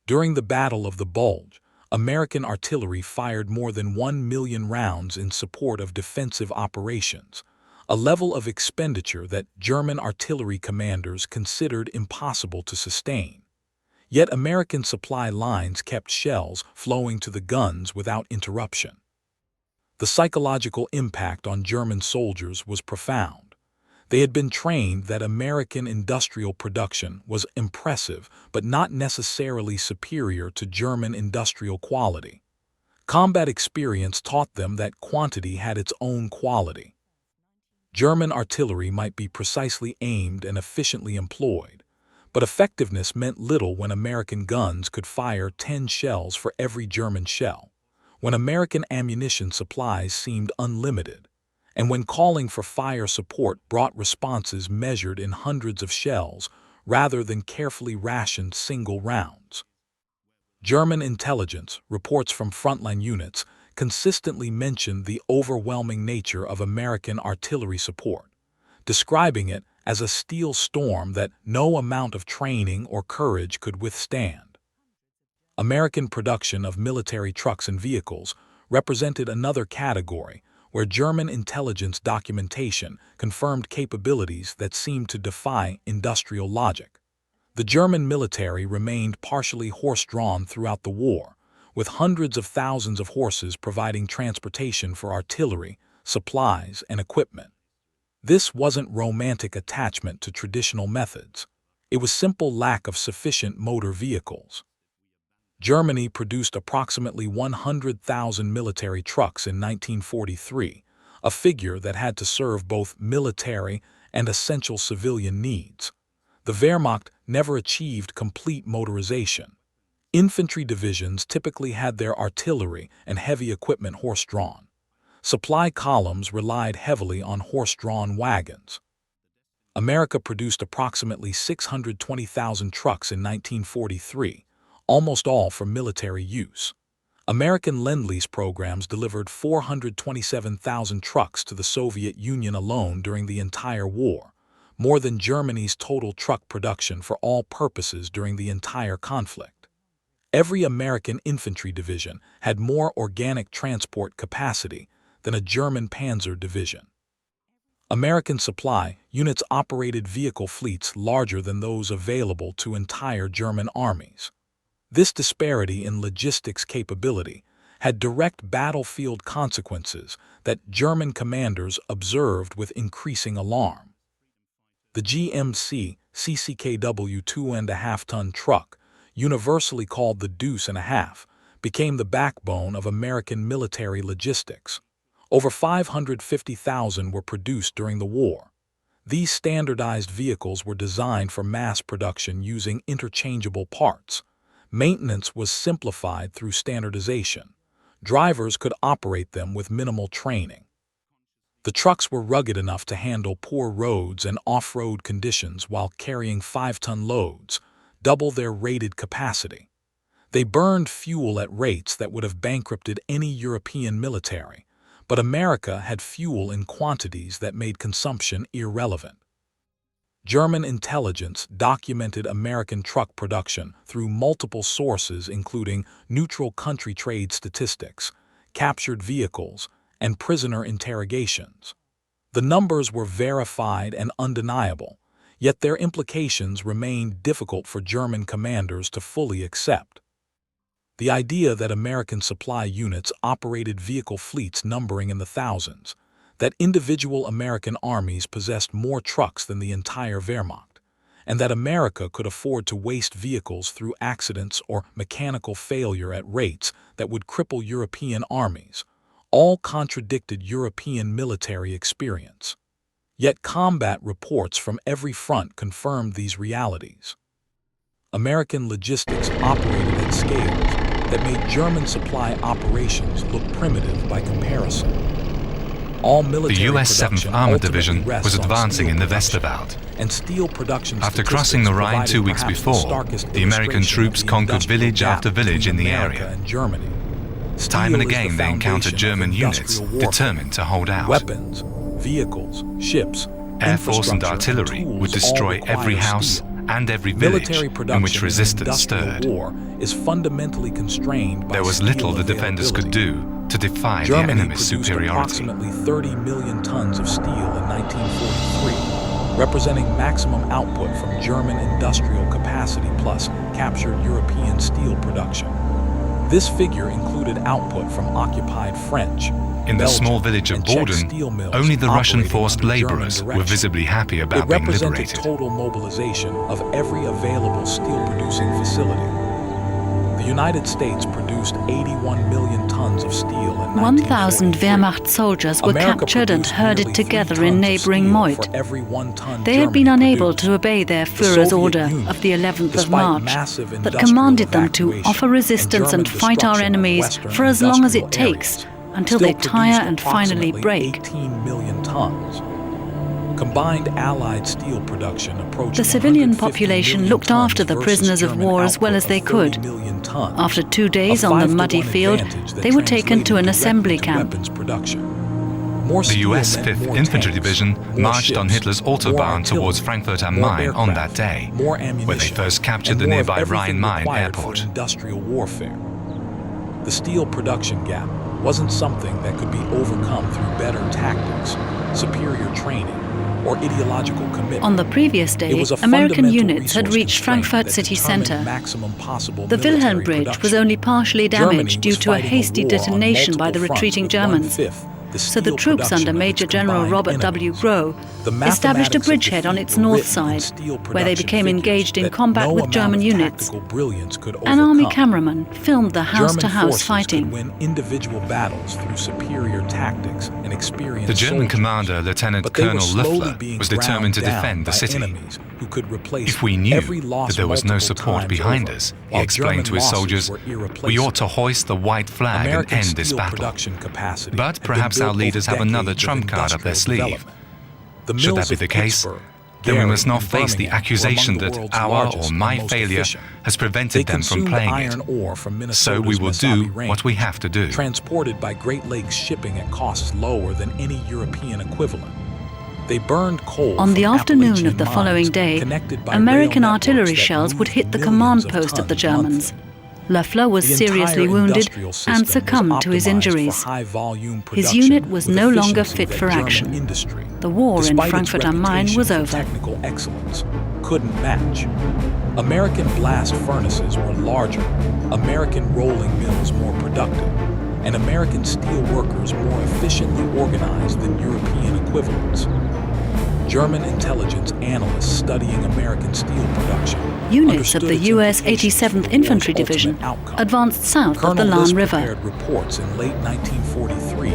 [SPEAKER 1] During the Battle of the Bulge, American artillery fired more than 1 million rounds in support of defensive operations, a level of expenditure that German artillery commanders considered impossible to sustain. Yet American supply lines kept shells flowing to the guns without interruption. The psychological impact on German soldiers was profound. They had been trained that American industrial production was impressive but not necessarily superior to German industrial quality. Combat experience taught them that quantity had its own quality. German artillery might be precisely aimed and efficiently employed, but effectiveness meant little when American guns could fire 10 shells for every German shell, when American ammunition supplies seemed unlimited, and when calling for fire support brought responses measured in hundreds of shells rather than carefully rationed single rounds. German intelligence reports from frontline units consistently mentioned the overwhelming nature of American artillery support, describing it as a steel storm that no amount of training or courage could withstand. American production of military trucks and vehicles represented another category where German intelligence documentation confirmed capabilities that seemed to defy industrial logic. The German military remained partially horse-drawn throughout the war, with hundreds of thousands of horses providing transportation for artillery, supplies, and equipment. This wasn't romantic attachment to traditional methods. It was simple lack of sufficient motor vehicles. Germany produced approximately 100,000 military trucks in 1943, a figure that had to serve both military and essential civilian needs. The Wehrmacht never achieved complete motorization. Infantry divisions typically had their artillery and heavy equipment horse-drawn. Supply columns relied heavily on horse-drawn wagons. America produced approximately 620,000 trucks in 1943, almost all for military use. American Lend-Lease programs delivered 427,000 trucks to the Soviet Union alone during the entire war, more than Germany's total truck production for all purposes during the entire conflict. Every American infantry division had more organic transport capacity than a German panzer division. American supply units operated vehicle fleets larger than those available to entire German armies. This disparity in logistics capability had direct battlefield consequences that German commanders observed with increasing alarm. The GMC CCKW 2.5-ton truck, universally called the Deuce and a Half, became the backbone of American military logistics. Over 550,000 were produced during the war. These standardized vehicles were designed for mass production using interchangeable parts. Maintenance was simplified through standardization. Drivers could operate them with minimal training. The trucks were rugged enough to handle poor roads and off-road conditions while carrying 5-ton loads, double their rated capacity. They burned fuel at rates that would have bankrupted any European military, but America had fuel in quantities that made consumption irrelevant. German intelligence documented American truck production through multiple sources including neutral country trade statistics, captured vehicles, and prisoner interrogations. The numbers were verified and undeniable, yet their implications remained difficult for German commanders to fully accept. The idea that American supply units operated vehicle fleets numbering in the thousands, that individual American armies possessed more trucks than the entire Wehrmacht, and that America could afford to waste vehicles through accidents or mechanical failure at rates that would cripple European armies, all contradicted European military experience. Yet combat reports from every front confirmed these realities. American logistics operated at scales that made German supply operations look primitive by comparison. All military
[SPEAKER 2] The U.S. 7th
[SPEAKER 1] production
[SPEAKER 2] Armored
[SPEAKER 1] ultimately
[SPEAKER 2] Division
[SPEAKER 1] rests
[SPEAKER 2] was
[SPEAKER 1] on
[SPEAKER 2] advancing
[SPEAKER 1] steel
[SPEAKER 2] in the
[SPEAKER 1] production,
[SPEAKER 2] Westerwald.
[SPEAKER 1] and steel production
[SPEAKER 2] After
[SPEAKER 1] statistics
[SPEAKER 2] crossing the Rhine
[SPEAKER 1] provided
[SPEAKER 2] 2 weeks
[SPEAKER 1] perhaps the
[SPEAKER 2] before,
[SPEAKER 1] starkest
[SPEAKER 2] the American
[SPEAKER 1] illustration of
[SPEAKER 2] troops
[SPEAKER 1] the
[SPEAKER 2] conquered
[SPEAKER 1] industrial
[SPEAKER 2] village
[SPEAKER 1] gap
[SPEAKER 2] after village
[SPEAKER 1] between
[SPEAKER 2] in the
[SPEAKER 1] America
[SPEAKER 2] area.
[SPEAKER 1] and Germany.
[SPEAKER 2] Time and again they encountered German units determined to hold out.
[SPEAKER 1] Weapons, vehicles, ships,
[SPEAKER 2] Air force and artillery would destroy every house and every village in which resistance stirred.
[SPEAKER 1] War is fundamentally constrained by
[SPEAKER 2] there was little the defenders could do to defy the enemy's superiority.
[SPEAKER 1] Approximately 30 million tons of steel in 1943, representing maximum output from German industrial capacity plus captured European steel production. This figure included output from occupied French,
[SPEAKER 2] in the
[SPEAKER 1] Belgian,
[SPEAKER 2] small village of
[SPEAKER 1] and Czech
[SPEAKER 2] Borden,
[SPEAKER 1] steel mills
[SPEAKER 2] only the Russian
[SPEAKER 1] operating
[SPEAKER 2] forced
[SPEAKER 1] under German
[SPEAKER 2] laborers were
[SPEAKER 1] direction.
[SPEAKER 2] visibly happy
[SPEAKER 1] It
[SPEAKER 2] about being
[SPEAKER 1] represented
[SPEAKER 2] liberated.
[SPEAKER 1] total mobilization of every available steel-producing facility. The United States produced 81 million tons of steel in
[SPEAKER 3] 1,000
[SPEAKER 1] 1943.
[SPEAKER 3] Wehrmacht soldiers were
[SPEAKER 1] America
[SPEAKER 3] captured and
[SPEAKER 1] produced
[SPEAKER 3] herded
[SPEAKER 1] nearly 3
[SPEAKER 3] together
[SPEAKER 1] tons
[SPEAKER 3] in
[SPEAKER 1] of
[SPEAKER 3] neighboring
[SPEAKER 1] steel
[SPEAKER 3] Moit.
[SPEAKER 1] for every 1 ton
[SPEAKER 3] They had been
[SPEAKER 1] Germany
[SPEAKER 3] unable
[SPEAKER 1] produced.
[SPEAKER 3] to obey their
[SPEAKER 1] The
[SPEAKER 3] Führer's
[SPEAKER 1] Soviet
[SPEAKER 3] order
[SPEAKER 1] Union,
[SPEAKER 3] of the 11th of
[SPEAKER 1] despite
[SPEAKER 3] March
[SPEAKER 1] massive
[SPEAKER 3] that
[SPEAKER 1] industrial
[SPEAKER 3] commanded them to
[SPEAKER 1] evacuation
[SPEAKER 3] offer resistance
[SPEAKER 1] German
[SPEAKER 3] and fight our
[SPEAKER 1] destruction of
[SPEAKER 3] enemies
[SPEAKER 1] Western
[SPEAKER 3] for as long as it
[SPEAKER 1] industrial
[SPEAKER 3] takes,
[SPEAKER 1] areas,
[SPEAKER 3] until
[SPEAKER 1] still
[SPEAKER 3] they tire
[SPEAKER 1] produced
[SPEAKER 3] and finally
[SPEAKER 1] approximately
[SPEAKER 3] break.
[SPEAKER 1] 18 million tons. Combined Allied steel production approached
[SPEAKER 3] The civilian
[SPEAKER 1] 150
[SPEAKER 3] population
[SPEAKER 1] million
[SPEAKER 3] looked
[SPEAKER 1] tons
[SPEAKER 3] after the
[SPEAKER 1] versus
[SPEAKER 3] prisoners of
[SPEAKER 1] German
[SPEAKER 3] war as well as
[SPEAKER 1] output
[SPEAKER 3] they
[SPEAKER 1] of 30
[SPEAKER 3] could.
[SPEAKER 1] million tons.
[SPEAKER 3] After 2 days
[SPEAKER 1] A
[SPEAKER 3] on the
[SPEAKER 1] 5-to-1
[SPEAKER 3] muddy field,
[SPEAKER 1] advantage that
[SPEAKER 3] they were taken to an
[SPEAKER 1] translated
[SPEAKER 3] assembly
[SPEAKER 1] directly to
[SPEAKER 3] camp.
[SPEAKER 1] weapons production. More
[SPEAKER 2] The
[SPEAKER 1] steel
[SPEAKER 2] US
[SPEAKER 1] meant
[SPEAKER 2] 5th
[SPEAKER 1] more
[SPEAKER 2] Infantry
[SPEAKER 1] tanks,
[SPEAKER 2] Division
[SPEAKER 1] more
[SPEAKER 2] marched on
[SPEAKER 1] ships,
[SPEAKER 2] Hitler's
[SPEAKER 1] more
[SPEAKER 2] Autobahn
[SPEAKER 1] artillery,
[SPEAKER 2] towards Frankfurt am
[SPEAKER 1] more
[SPEAKER 2] Main on that
[SPEAKER 1] aircraft,
[SPEAKER 2] day,
[SPEAKER 1] more
[SPEAKER 2] where they
[SPEAKER 1] ammunition,
[SPEAKER 2] first captured
[SPEAKER 1] and
[SPEAKER 2] the
[SPEAKER 1] more of
[SPEAKER 2] nearby
[SPEAKER 1] everything
[SPEAKER 2] Rhine-Main
[SPEAKER 1] required for
[SPEAKER 2] airport.
[SPEAKER 1] industrial warfare. The steel production gap wasn't something that could be overcome through better tactics, superior training, or ideological commitment.
[SPEAKER 3] On the previous
[SPEAKER 1] It
[SPEAKER 3] day,
[SPEAKER 1] was a
[SPEAKER 3] American
[SPEAKER 1] fundamental
[SPEAKER 3] units had
[SPEAKER 1] resource
[SPEAKER 3] reached
[SPEAKER 1] constraint
[SPEAKER 3] Frankfurt
[SPEAKER 1] that
[SPEAKER 3] city
[SPEAKER 1] determined
[SPEAKER 3] center.
[SPEAKER 1] maximum possible
[SPEAKER 3] The
[SPEAKER 1] military
[SPEAKER 3] Wilhelm Bridge was
[SPEAKER 1] production.
[SPEAKER 3] only partially
[SPEAKER 1] Germany
[SPEAKER 3] damaged due
[SPEAKER 1] was
[SPEAKER 3] to a
[SPEAKER 1] fighting
[SPEAKER 3] hasty
[SPEAKER 1] war on
[SPEAKER 3] detonation by the
[SPEAKER 1] multiple
[SPEAKER 3] retreating
[SPEAKER 1] fronts with
[SPEAKER 3] Germans.
[SPEAKER 1] 1/5 the
[SPEAKER 3] So the
[SPEAKER 1] steel
[SPEAKER 3] troops
[SPEAKER 1] production
[SPEAKER 3] under
[SPEAKER 1] of
[SPEAKER 3] Major
[SPEAKER 1] its
[SPEAKER 3] General
[SPEAKER 1] combined
[SPEAKER 3] Robert W.
[SPEAKER 1] enemies.
[SPEAKER 3] Grow
[SPEAKER 1] The
[SPEAKER 3] established a
[SPEAKER 1] mathematics of
[SPEAKER 3] bridgehead on
[SPEAKER 1] defeat
[SPEAKER 3] its
[SPEAKER 1] were
[SPEAKER 3] north
[SPEAKER 1] written in
[SPEAKER 3] side,
[SPEAKER 1] steel
[SPEAKER 3] where they
[SPEAKER 1] production
[SPEAKER 3] became
[SPEAKER 1] figures
[SPEAKER 3] engaged in
[SPEAKER 1] that
[SPEAKER 3] combat
[SPEAKER 1] no
[SPEAKER 3] with
[SPEAKER 1] amount
[SPEAKER 3] German
[SPEAKER 1] of
[SPEAKER 3] units.
[SPEAKER 1] tactical brilliance could
[SPEAKER 3] An army
[SPEAKER 1] overcome.
[SPEAKER 3] cameraman filmed the
[SPEAKER 1] German
[SPEAKER 3] house-to-house
[SPEAKER 1] forces
[SPEAKER 3] fighting.
[SPEAKER 1] could win individual battles through superior tactics and experience.
[SPEAKER 2] The German
[SPEAKER 1] soldiers.
[SPEAKER 2] commander, Lieutenant
[SPEAKER 1] But they were
[SPEAKER 2] Colonel
[SPEAKER 1] slowly
[SPEAKER 2] Loeffler,
[SPEAKER 1] being
[SPEAKER 2] was determined to
[SPEAKER 1] ground down
[SPEAKER 2] defend the
[SPEAKER 1] by
[SPEAKER 2] city.
[SPEAKER 1] enemies who could replace
[SPEAKER 2] If we knew
[SPEAKER 1] every loss
[SPEAKER 2] that there was no
[SPEAKER 1] multiple
[SPEAKER 2] support
[SPEAKER 1] times
[SPEAKER 2] behind
[SPEAKER 1] over,
[SPEAKER 2] us, he
[SPEAKER 1] while
[SPEAKER 2] explained to his
[SPEAKER 1] German
[SPEAKER 2] soldiers,
[SPEAKER 1] losses were
[SPEAKER 2] we ought to
[SPEAKER 1] irreplaceable.
[SPEAKER 2] hoist the white flag
[SPEAKER 1] American
[SPEAKER 2] and end this
[SPEAKER 1] steel
[SPEAKER 2] battle.
[SPEAKER 1] production capacity
[SPEAKER 2] But
[SPEAKER 1] had been
[SPEAKER 2] perhaps our
[SPEAKER 1] built
[SPEAKER 2] leaders
[SPEAKER 1] over
[SPEAKER 2] have another
[SPEAKER 1] decades of
[SPEAKER 2] trump card up their
[SPEAKER 1] industrial
[SPEAKER 2] sleeve.
[SPEAKER 1] development. The
[SPEAKER 2] Should that
[SPEAKER 1] mills
[SPEAKER 2] be
[SPEAKER 1] of
[SPEAKER 2] the case,
[SPEAKER 1] Pittsburgh,
[SPEAKER 2] then we
[SPEAKER 1] Gary,
[SPEAKER 2] must not
[SPEAKER 1] and
[SPEAKER 2] face the
[SPEAKER 1] Birmingham were
[SPEAKER 2] accusation
[SPEAKER 1] among the
[SPEAKER 2] that
[SPEAKER 1] world's
[SPEAKER 2] our
[SPEAKER 1] largest
[SPEAKER 2] or
[SPEAKER 1] and
[SPEAKER 2] my
[SPEAKER 1] most
[SPEAKER 2] failure
[SPEAKER 1] efficient.
[SPEAKER 2] has
[SPEAKER 1] They
[SPEAKER 2] prevented them from
[SPEAKER 1] consumed
[SPEAKER 2] playing
[SPEAKER 1] iron
[SPEAKER 2] it.
[SPEAKER 1] ore from
[SPEAKER 2] So
[SPEAKER 1] Minnesota's
[SPEAKER 2] we will do
[SPEAKER 1] Mesabi Range,
[SPEAKER 2] what we have to do.
[SPEAKER 1] transported by Great Lakes shipping at costs lower than any European equivalent. They burned coal
[SPEAKER 3] On the
[SPEAKER 1] from
[SPEAKER 3] afternoon
[SPEAKER 1] Appalachian
[SPEAKER 3] of the
[SPEAKER 1] mines
[SPEAKER 3] following day,
[SPEAKER 1] connected by
[SPEAKER 3] American
[SPEAKER 1] rail
[SPEAKER 3] artillery
[SPEAKER 1] networks that
[SPEAKER 3] shells would
[SPEAKER 1] moved
[SPEAKER 3] hit the
[SPEAKER 1] millions
[SPEAKER 3] command
[SPEAKER 1] of
[SPEAKER 3] post of the
[SPEAKER 1] tons
[SPEAKER 3] Germans.
[SPEAKER 1] monthly.
[SPEAKER 3] Loeffler was
[SPEAKER 1] The
[SPEAKER 3] seriously
[SPEAKER 1] entire
[SPEAKER 3] wounded
[SPEAKER 1] industrial system
[SPEAKER 3] and succumbed to his
[SPEAKER 1] was optimized
[SPEAKER 3] injuries.
[SPEAKER 1] for high-volume
[SPEAKER 3] His
[SPEAKER 1] production
[SPEAKER 3] unit was
[SPEAKER 1] with
[SPEAKER 3] no longer
[SPEAKER 1] efficiency
[SPEAKER 3] fit
[SPEAKER 1] that
[SPEAKER 3] for
[SPEAKER 1] German
[SPEAKER 3] action.
[SPEAKER 1] industry,
[SPEAKER 3] The war in
[SPEAKER 1] despite its
[SPEAKER 3] Frankfurt am Main
[SPEAKER 1] reputation
[SPEAKER 3] was
[SPEAKER 1] for
[SPEAKER 3] over.
[SPEAKER 1] technical excellence, couldn't match. American blast furnaces were larger, American rolling mills more productive, and American steel workers more efficiently organized than European equivalents. German intelligence analysts studying American steel production
[SPEAKER 3] Units of the
[SPEAKER 1] understood its
[SPEAKER 3] U.S.
[SPEAKER 1] implications for
[SPEAKER 3] 87th
[SPEAKER 1] the war's
[SPEAKER 3] Infantry Division
[SPEAKER 1] ultimate outcome.
[SPEAKER 3] advanced south of the
[SPEAKER 1] Colonel
[SPEAKER 3] Lahn
[SPEAKER 1] List
[SPEAKER 3] River.
[SPEAKER 1] prepared reports in late 1943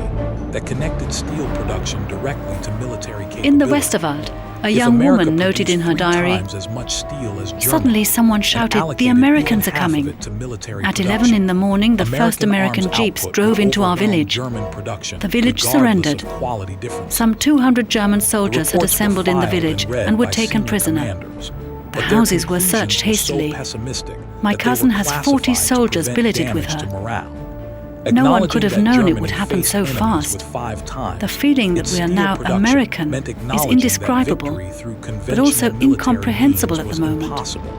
[SPEAKER 1] that connected steel production directly to military capability.
[SPEAKER 3] In the Westerwald, a
[SPEAKER 1] If
[SPEAKER 3] young
[SPEAKER 1] America
[SPEAKER 3] woman noted in her
[SPEAKER 1] produced 3
[SPEAKER 3] diary,
[SPEAKER 1] times as much steel as Germany
[SPEAKER 3] suddenly someone
[SPEAKER 1] and
[SPEAKER 3] shouted, "The
[SPEAKER 1] allocated
[SPEAKER 3] Americans
[SPEAKER 1] even
[SPEAKER 3] are
[SPEAKER 1] half of
[SPEAKER 3] coming."
[SPEAKER 1] it to military
[SPEAKER 3] At
[SPEAKER 1] production,
[SPEAKER 3] 11 in the morning, the first American
[SPEAKER 1] arms
[SPEAKER 3] jeeps
[SPEAKER 1] output
[SPEAKER 3] drove
[SPEAKER 1] would
[SPEAKER 3] into our
[SPEAKER 1] overwhelm
[SPEAKER 3] village.
[SPEAKER 1] German production,
[SPEAKER 3] The village
[SPEAKER 1] regardless
[SPEAKER 3] surrendered.
[SPEAKER 1] of quality differences.
[SPEAKER 3] Some 200 German soldiers had
[SPEAKER 1] Reports were
[SPEAKER 3] assembled in the
[SPEAKER 1] filed and
[SPEAKER 3] village
[SPEAKER 1] read
[SPEAKER 3] and were
[SPEAKER 1] by
[SPEAKER 3] taken
[SPEAKER 1] senior
[SPEAKER 3] prisoner.
[SPEAKER 1] commanders,
[SPEAKER 3] The
[SPEAKER 1] but their
[SPEAKER 3] houses were
[SPEAKER 1] conclusions
[SPEAKER 3] searched
[SPEAKER 1] were so
[SPEAKER 3] hastily.
[SPEAKER 1] pessimistic
[SPEAKER 3] My
[SPEAKER 1] that they
[SPEAKER 3] cousin
[SPEAKER 1] were
[SPEAKER 3] has 40
[SPEAKER 1] classified to
[SPEAKER 3] soldiers
[SPEAKER 1] prevent
[SPEAKER 3] billeted with
[SPEAKER 1] damage
[SPEAKER 3] her.
[SPEAKER 1] to morale.
[SPEAKER 3] No one could
[SPEAKER 1] Acknowledging
[SPEAKER 3] have
[SPEAKER 1] that
[SPEAKER 3] known it
[SPEAKER 1] Germany
[SPEAKER 3] would happen
[SPEAKER 1] faced
[SPEAKER 3] so
[SPEAKER 1] enemies
[SPEAKER 3] fast.
[SPEAKER 1] with 5 times
[SPEAKER 3] The feeling that
[SPEAKER 1] its
[SPEAKER 3] we are
[SPEAKER 1] steel
[SPEAKER 3] now
[SPEAKER 1] production
[SPEAKER 3] American
[SPEAKER 1] meant
[SPEAKER 3] is
[SPEAKER 1] acknowledging
[SPEAKER 3] indescribable,
[SPEAKER 1] that victory through
[SPEAKER 3] but
[SPEAKER 1] conventional
[SPEAKER 3] also
[SPEAKER 1] military
[SPEAKER 3] incomprehensible
[SPEAKER 1] means
[SPEAKER 3] at the
[SPEAKER 1] was
[SPEAKER 3] moment.
[SPEAKER 1] impossible.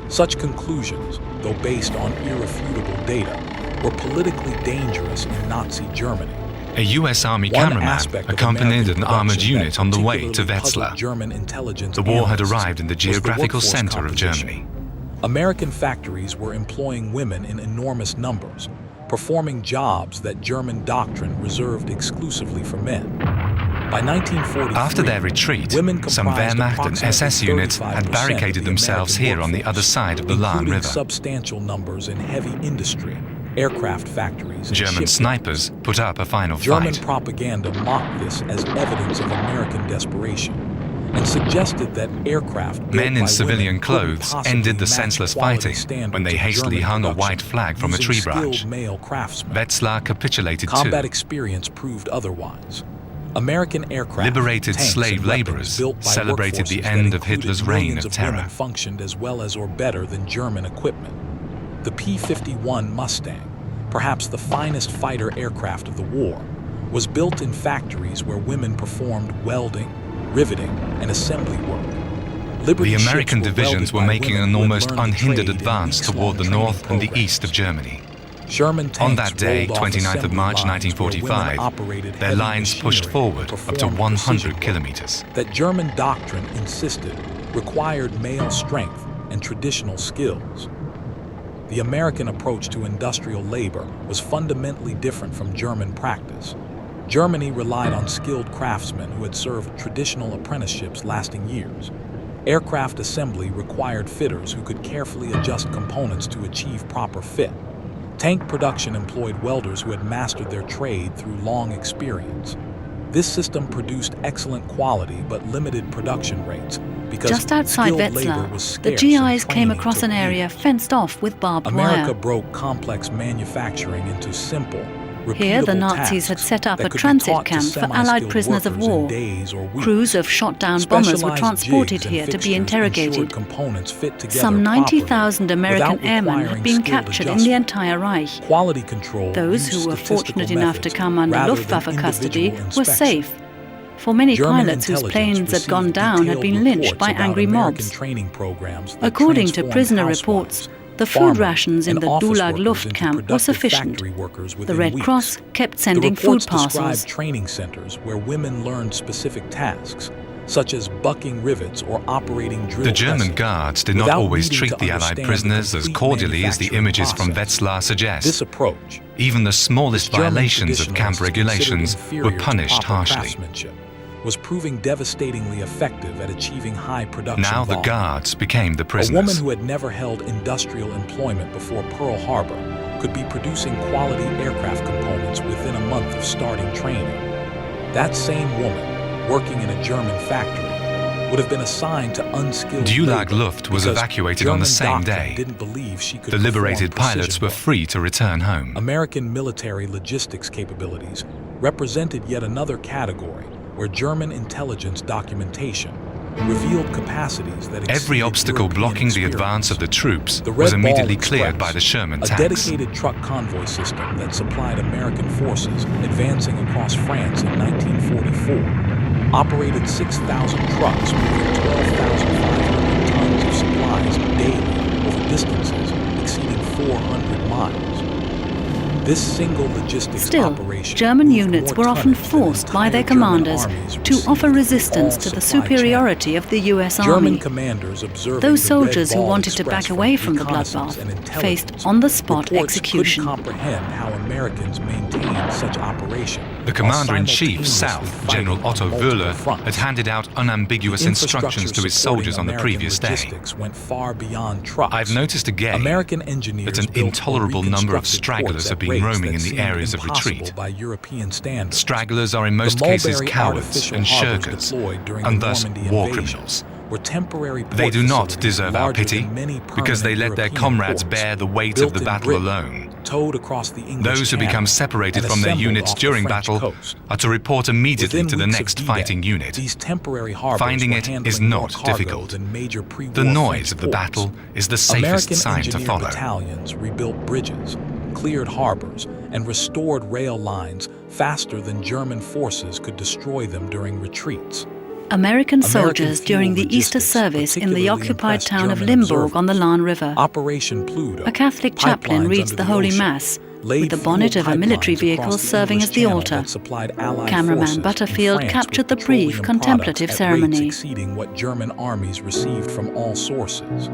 [SPEAKER 1] Such conclusions, though based on irrefutable data, were politically dangerous in Nazi Germany.
[SPEAKER 2] A U.S. Army
[SPEAKER 1] One
[SPEAKER 2] cameraman
[SPEAKER 1] aspect of
[SPEAKER 2] accompanied
[SPEAKER 1] American
[SPEAKER 2] an armored
[SPEAKER 1] production
[SPEAKER 2] unit
[SPEAKER 1] that
[SPEAKER 2] on the way to
[SPEAKER 1] particularly puzzled
[SPEAKER 2] Wetzlar.
[SPEAKER 1] German intelligence
[SPEAKER 2] The war had
[SPEAKER 1] analysts
[SPEAKER 2] arrived in the
[SPEAKER 1] was the
[SPEAKER 2] geographical
[SPEAKER 1] workforce
[SPEAKER 2] center of
[SPEAKER 1] composition.
[SPEAKER 2] Germany.
[SPEAKER 1] American factories were employing women in enormous numbers, performing jobs that German doctrine reserved exclusively for men. By 1943,
[SPEAKER 2] After their retreat,
[SPEAKER 1] women
[SPEAKER 2] some
[SPEAKER 1] comprised
[SPEAKER 2] Wehrmacht and
[SPEAKER 1] approximately
[SPEAKER 2] SS units had
[SPEAKER 1] 35%
[SPEAKER 2] barricaded
[SPEAKER 1] of the
[SPEAKER 2] themselves
[SPEAKER 1] American
[SPEAKER 2] here on the
[SPEAKER 1] workforce,
[SPEAKER 2] other side of the Lahn
[SPEAKER 1] including
[SPEAKER 2] River.
[SPEAKER 1] substantial numbers in heavy industry, aircraft factories, and
[SPEAKER 2] German
[SPEAKER 1] shipyards.
[SPEAKER 2] snipers put up a final
[SPEAKER 1] German
[SPEAKER 2] fight.
[SPEAKER 1] propaganda mocked this as evidence of American desperation and suggested that aircraft built
[SPEAKER 2] Men in
[SPEAKER 1] by
[SPEAKER 2] civilian
[SPEAKER 1] women couldn't
[SPEAKER 2] clothes
[SPEAKER 1] possibly
[SPEAKER 2] ended the
[SPEAKER 1] match
[SPEAKER 2] senseless
[SPEAKER 1] quality
[SPEAKER 2] fighting
[SPEAKER 1] standards
[SPEAKER 2] when they
[SPEAKER 1] of
[SPEAKER 2] hastily
[SPEAKER 1] German
[SPEAKER 2] hung a
[SPEAKER 1] production
[SPEAKER 2] white flag from a
[SPEAKER 1] using
[SPEAKER 2] tree
[SPEAKER 1] skilled
[SPEAKER 2] branch.
[SPEAKER 1] male craftsmen.
[SPEAKER 2] Wetzlar capitulated
[SPEAKER 1] Combat
[SPEAKER 2] too.
[SPEAKER 1] experience proved otherwise. American aircraft,
[SPEAKER 2] Liberated
[SPEAKER 1] tanks,
[SPEAKER 2] slave
[SPEAKER 1] and weapons
[SPEAKER 2] laborers
[SPEAKER 1] built by
[SPEAKER 2] celebrated the
[SPEAKER 1] workforces
[SPEAKER 2] end
[SPEAKER 1] that
[SPEAKER 2] of Hitler's
[SPEAKER 1] included
[SPEAKER 2] reign
[SPEAKER 1] millions
[SPEAKER 2] of
[SPEAKER 1] women
[SPEAKER 2] terror.
[SPEAKER 1] functioned as well as or better than German equipment. The P-51 Mustang, perhaps the finest fighter aircraft of the war, was built in factories where women performed welding, riveting, and assembly work.
[SPEAKER 2] The American divisions were making an almost unhindered advance toward the north and the east of Germany. On that day, 29th of March 1945, their lines pushed forward up to 100 kilometers.
[SPEAKER 1] That German doctrine insisted required male strength and traditional skills. The American approach to industrial labor was fundamentally different from German practice. Germany relied on skilled craftsmen who had served traditional apprenticeships lasting years. Aircraft assembly required fitters who could carefully adjust components to achieve proper fit. Tank production employed welders who had mastered their trade through long experience. This system produced excellent quality but limited production rates because
[SPEAKER 3] just outside
[SPEAKER 1] skilled labor
[SPEAKER 3] Wetzlar,
[SPEAKER 1] was
[SPEAKER 3] the
[SPEAKER 1] scarce and
[SPEAKER 3] GIs came
[SPEAKER 1] training
[SPEAKER 3] across
[SPEAKER 1] took
[SPEAKER 3] an area
[SPEAKER 1] years.
[SPEAKER 3] fenced off with barbed
[SPEAKER 1] America
[SPEAKER 3] wire.
[SPEAKER 1] broke complex manufacturing into simple,
[SPEAKER 3] Here, the
[SPEAKER 1] repeatable
[SPEAKER 3] Nazis had
[SPEAKER 1] tasks
[SPEAKER 3] set up
[SPEAKER 1] that
[SPEAKER 3] a
[SPEAKER 1] could be
[SPEAKER 3] transit
[SPEAKER 1] taught to
[SPEAKER 3] camp for
[SPEAKER 1] semi-skilled
[SPEAKER 3] Allied prisoners of
[SPEAKER 1] workers in
[SPEAKER 3] war.
[SPEAKER 1] days or weeks.
[SPEAKER 3] Crews of shot-down bombers were
[SPEAKER 1] Specialized
[SPEAKER 3] transported
[SPEAKER 1] jigs and
[SPEAKER 3] here to be
[SPEAKER 1] fixtures
[SPEAKER 3] interrogated.
[SPEAKER 1] ensured components fit together
[SPEAKER 3] Some
[SPEAKER 1] properly
[SPEAKER 3] 90,000 American
[SPEAKER 1] without
[SPEAKER 3] airmen had
[SPEAKER 1] requiring
[SPEAKER 3] been
[SPEAKER 1] skilled
[SPEAKER 3] captured in the
[SPEAKER 1] adjustment.
[SPEAKER 3] entire Reich.
[SPEAKER 1] Quality control
[SPEAKER 3] Those
[SPEAKER 1] used
[SPEAKER 3] who were
[SPEAKER 1] statistical
[SPEAKER 3] fortunate enough to
[SPEAKER 1] methods
[SPEAKER 3] come under
[SPEAKER 1] rather
[SPEAKER 3] Luftwaffe
[SPEAKER 1] than
[SPEAKER 3] custody
[SPEAKER 1] individual
[SPEAKER 3] were
[SPEAKER 1] inspection.
[SPEAKER 3] safe. For many
[SPEAKER 1] German
[SPEAKER 3] pilots whose
[SPEAKER 1] intelligence
[SPEAKER 3] planes had gone
[SPEAKER 1] received
[SPEAKER 3] down had been
[SPEAKER 1] detailed
[SPEAKER 3] lynched by
[SPEAKER 1] reports about
[SPEAKER 3] angry
[SPEAKER 1] American
[SPEAKER 3] mobs.
[SPEAKER 1] training programs that
[SPEAKER 3] According to
[SPEAKER 1] transformed
[SPEAKER 3] prisoner
[SPEAKER 1] housewives,
[SPEAKER 3] reports, the food
[SPEAKER 1] farmers,
[SPEAKER 3] rations in
[SPEAKER 1] and
[SPEAKER 3] the
[SPEAKER 1] office
[SPEAKER 3] Gulag
[SPEAKER 1] workers
[SPEAKER 3] Luft
[SPEAKER 1] into
[SPEAKER 3] camp were
[SPEAKER 1] productive
[SPEAKER 3] sufficient.
[SPEAKER 1] factory workers
[SPEAKER 3] The
[SPEAKER 1] within
[SPEAKER 3] Red
[SPEAKER 1] weeks.
[SPEAKER 3] Cross kept
[SPEAKER 1] The
[SPEAKER 3] sending
[SPEAKER 1] reports
[SPEAKER 3] food parcels.
[SPEAKER 1] described training centers where women learned specific tasks, such as bucking rivets or operating drill
[SPEAKER 2] The German
[SPEAKER 1] presses,
[SPEAKER 2] guards did not
[SPEAKER 1] without
[SPEAKER 2] always
[SPEAKER 1] needing
[SPEAKER 2] treat
[SPEAKER 1] to
[SPEAKER 2] the Allied
[SPEAKER 1] understand
[SPEAKER 2] prisoners
[SPEAKER 1] the
[SPEAKER 2] as
[SPEAKER 1] complete
[SPEAKER 2] cordially as the
[SPEAKER 1] manufacturing
[SPEAKER 2] images from
[SPEAKER 1] process.
[SPEAKER 2] Wetzlar suggest.
[SPEAKER 1] This approach,
[SPEAKER 2] Even the smallest
[SPEAKER 1] German
[SPEAKER 2] violations of camp
[SPEAKER 1] traditionalists
[SPEAKER 2] regulations
[SPEAKER 1] considered
[SPEAKER 2] were
[SPEAKER 1] inferior to
[SPEAKER 2] punished
[SPEAKER 1] proper
[SPEAKER 2] harshly.
[SPEAKER 1] craftsmanship, was proving devastatingly effective at achieving high production
[SPEAKER 2] Now the
[SPEAKER 1] volume.
[SPEAKER 2] guards became the
[SPEAKER 1] A woman
[SPEAKER 2] prisoners.
[SPEAKER 1] who had never held industrial employment before Pearl Harbor could be producing quality aircraft components within a month of starting training. That same woman, working in a German factory, would have been assigned to unskilled
[SPEAKER 2] Gulag
[SPEAKER 1] labor
[SPEAKER 2] Luft was
[SPEAKER 1] because
[SPEAKER 2] evacuated on the
[SPEAKER 1] German
[SPEAKER 2] same
[SPEAKER 1] doctrine
[SPEAKER 2] day.
[SPEAKER 1] didn't believe she could
[SPEAKER 2] The liberated
[SPEAKER 1] perform
[SPEAKER 2] pilots
[SPEAKER 1] precision
[SPEAKER 2] were
[SPEAKER 1] work.
[SPEAKER 2] free to return home.
[SPEAKER 1] American military logistics capabilities represented yet another category where German intelligence documentation revealed capacities that
[SPEAKER 2] Every
[SPEAKER 1] exceeded
[SPEAKER 2] obstacle
[SPEAKER 1] European
[SPEAKER 2] blocking the
[SPEAKER 1] experience.
[SPEAKER 2] advance of the troops
[SPEAKER 1] The
[SPEAKER 2] was
[SPEAKER 1] Red Ball
[SPEAKER 2] immediately cleared by
[SPEAKER 1] Express,
[SPEAKER 2] the Sherman
[SPEAKER 1] a
[SPEAKER 2] tanks.
[SPEAKER 1] dedicated truck convoy system that supplied American forces advancing across France in 1944, operated 6,000 trucks moving 12,500 tons of supplies daily over distances exceeding 400 miles. This single logistics
[SPEAKER 3] Still,
[SPEAKER 1] operation
[SPEAKER 3] German
[SPEAKER 1] moved
[SPEAKER 3] units
[SPEAKER 1] more
[SPEAKER 3] were often
[SPEAKER 1] tonnage than
[SPEAKER 3] forced by their
[SPEAKER 1] entire German
[SPEAKER 3] commanders
[SPEAKER 1] armies
[SPEAKER 3] to offer
[SPEAKER 1] received
[SPEAKER 3] resistance
[SPEAKER 1] all
[SPEAKER 3] to the
[SPEAKER 1] supply
[SPEAKER 3] superiority of the US
[SPEAKER 1] German
[SPEAKER 3] Army.
[SPEAKER 1] commanders observing
[SPEAKER 3] Those
[SPEAKER 1] the Red
[SPEAKER 3] soldiers who
[SPEAKER 1] Ball
[SPEAKER 3] wanted to
[SPEAKER 1] Express
[SPEAKER 3] back away from the
[SPEAKER 1] reconnaissance
[SPEAKER 3] bloodbath
[SPEAKER 1] and
[SPEAKER 3] faced
[SPEAKER 1] intelligence
[SPEAKER 3] on-the-spot
[SPEAKER 1] reports
[SPEAKER 3] execution.
[SPEAKER 1] couldn't comprehend how Americans maintained such operation.
[SPEAKER 2] The Commander-in-Chief South, General Otto Wöhler, had handed out unambiguous instructions to his soldiers on the previous day.
[SPEAKER 1] Went far beyond trucks.
[SPEAKER 2] I've noticed again
[SPEAKER 1] American engineers
[SPEAKER 2] that an
[SPEAKER 1] built
[SPEAKER 2] intolerable
[SPEAKER 1] or
[SPEAKER 2] number of
[SPEAKER 1] reconstructed
[SPEAKER 2] stragglers
[SPEAKER 1] ports
[SPEAKER 2] have
[SPEAKER 1] at
[SPEAKER 2] been
[SPEAKER 1] rates
[SPEAKER 2] roaming
[SPEAKER 1] that
[SPEAKER 2] in the
[SPEAKER 1] seemed
[SPEAKER 2] areas of
[SPEAKER 1] impossible
[SPEAKER 2] retreat.
[SPEAKER 1] by European standards.
[SPEAKER 2] Stragglers are in most
[SPEAKER 1] The
[SPEAKER 2] cases
[SPEAKER 1] Mulberry
[SPEAKER 2] cowards
[SPEAKER 1] artificial
[SPEAKER 2] and
[SPEAKER 1] harbors
[SPEAKER 2] shirkers,
[SPEAKER 1] deployed during
[SPEAKER 2] and
[SPEAKER 1] the
[SPEAKER 2] thus
[SPEAKER 1] Normandy
[SPEAKER 2] war
[SPEAKER 1] invasion
[SPEAKER 2] criminals.
[SPEAKER 1] were temporary
[SPEAKER 2] They
[SPEAKER 1] port
[SPEAKER 2] do not
[SPEAKER 1] facilities
[SPEAKER 2] deserve our
[SPEAKER 1] larger
[SPEAKER 2] pity
[SPEAKER 1] than many
[SPEAKER 2] because they let
[SPEAKER 1] permanent
[SPEAKER 2] their
[SPEAKER 1] European
[SPEAKER 2] comrades
[SPEAKER 1] ports,
[SPEAKER 2] bear the weight
[SPEAKER 1] built
[SPEAKER 2] of the
[SPEAKER 1] in
[SPEAKER 2] battle
[SPEAKER 1] Britain,
[SPEAKER 2] alone.
[SPEAKER 1] towed across the English
[SPEAKER 2] Those who become
[SPEAKER 1] Channel,
[SPEAKER 2] separated
[SPEAKER 1] and
[SPEAKER 2] from their
[SPEAKER 1] assembled
[SPEAKER 2] units
[SPEAKER 1] off the
[SPEAKER 2] during
[SPEAKER 1] French
[SPEAKER 2] battle
[SPEAKER 1] coast.
[SPEAKER 2] are to report immediately
[SPEAKER 1] Within
[SPEAKER 2] to the
[SPEAKER 1] weeks of
[SPEAKER 2] next
[SPEAKER 1] D-Day,
[SPEAKER 2] fighting unit.
[SPEAKER 1] These temporary harbors
[SPEAKER 2] Finding
[SPEAKER 1] were
[SPEAKER 2] it
[SPEAKER 1] handling
[SPEAKER 2] is
[SPEAKER 1] more
[SPEAKER 2] not
[SPEAKER 1] cargo
[SPEAKER 2] difficult.
[SPEAKER 1] than major pre-war
[SPEAKER 2] The noise
[SPEAKER 1] French
[SPEAKER 2] of the
[SPEAKER 1] ports.
[SPEAKER 2] battle is the safest
[SPEAKER 1] American
[SPEAKER 2] sign to
[SPEAKER 1] engineered
[SPEAKER 2] follow.
[SPEAKER 1] battalions rebuilt bridges, cleared harbors, and restored rail lines faster than German forces could destroy them during retreats.
[SPEAKER 3] American
[SPEAKER 1] American
[SPEAKER 3] soldiers
[SPEAKER 1] fuel
[SPEAKER 3] during the Easter
[SPEAKER 1] logistics
[SPEAKER 3] service in the
[SPEAKER 1] particularly
[SPEAKER 3] occupied
[SPEAKER 1] impressed
[SPEAKER 3] town of
[SPEAKER 1] German
[SPEAKER 3] Limburg on the
[SPEAKER 1] observers.
[SPEAKER 3] Lahn River.
[SPEAKER 1] Operation Pluto,
[SPEAKER 3] A Catholic chaplain
[SPEAKER 1] pipelines
[SPEAKER 3] reads
[SPEAKER 1] under
[SPEAKER 3] the Holy
[SPEAKER 1] ocean,
[SPEAKER 3] Mass,
[SPEAKER 1] laid
[SPEAKER 3] with the
[SPEAKER 1] fuel
[SPEAKER 3] bonnet of a military
[SPEAKER 1] pipelines
[SPEAKER 3] vehicle
[SPEAKER 1] across the
[SPEAKER 3] serving
[SPEAKER 1] English
[SPEAKER 3] as the
[SPEAKER 1] Channel
[SPEAKER 3] altar.
[SPEAKER 1] that supplied Allied
[SPEAKER 3] Cameraman
[SPEAKER 1] forces in
[SPEAKER 3] Butterfield
[SPEAKER 1] France
[SPEAKER 3] captured
[SPEAKER 1] with
[SPEAKER 3] the brief,
[SPEAKER 1] petroleum
[SPEAKER 3] contemplative
[SPEAKER 1] products at rates
[SPEAKER 3] ceremony.
[SPEAKER 1] exceeding what German armies received from all sources.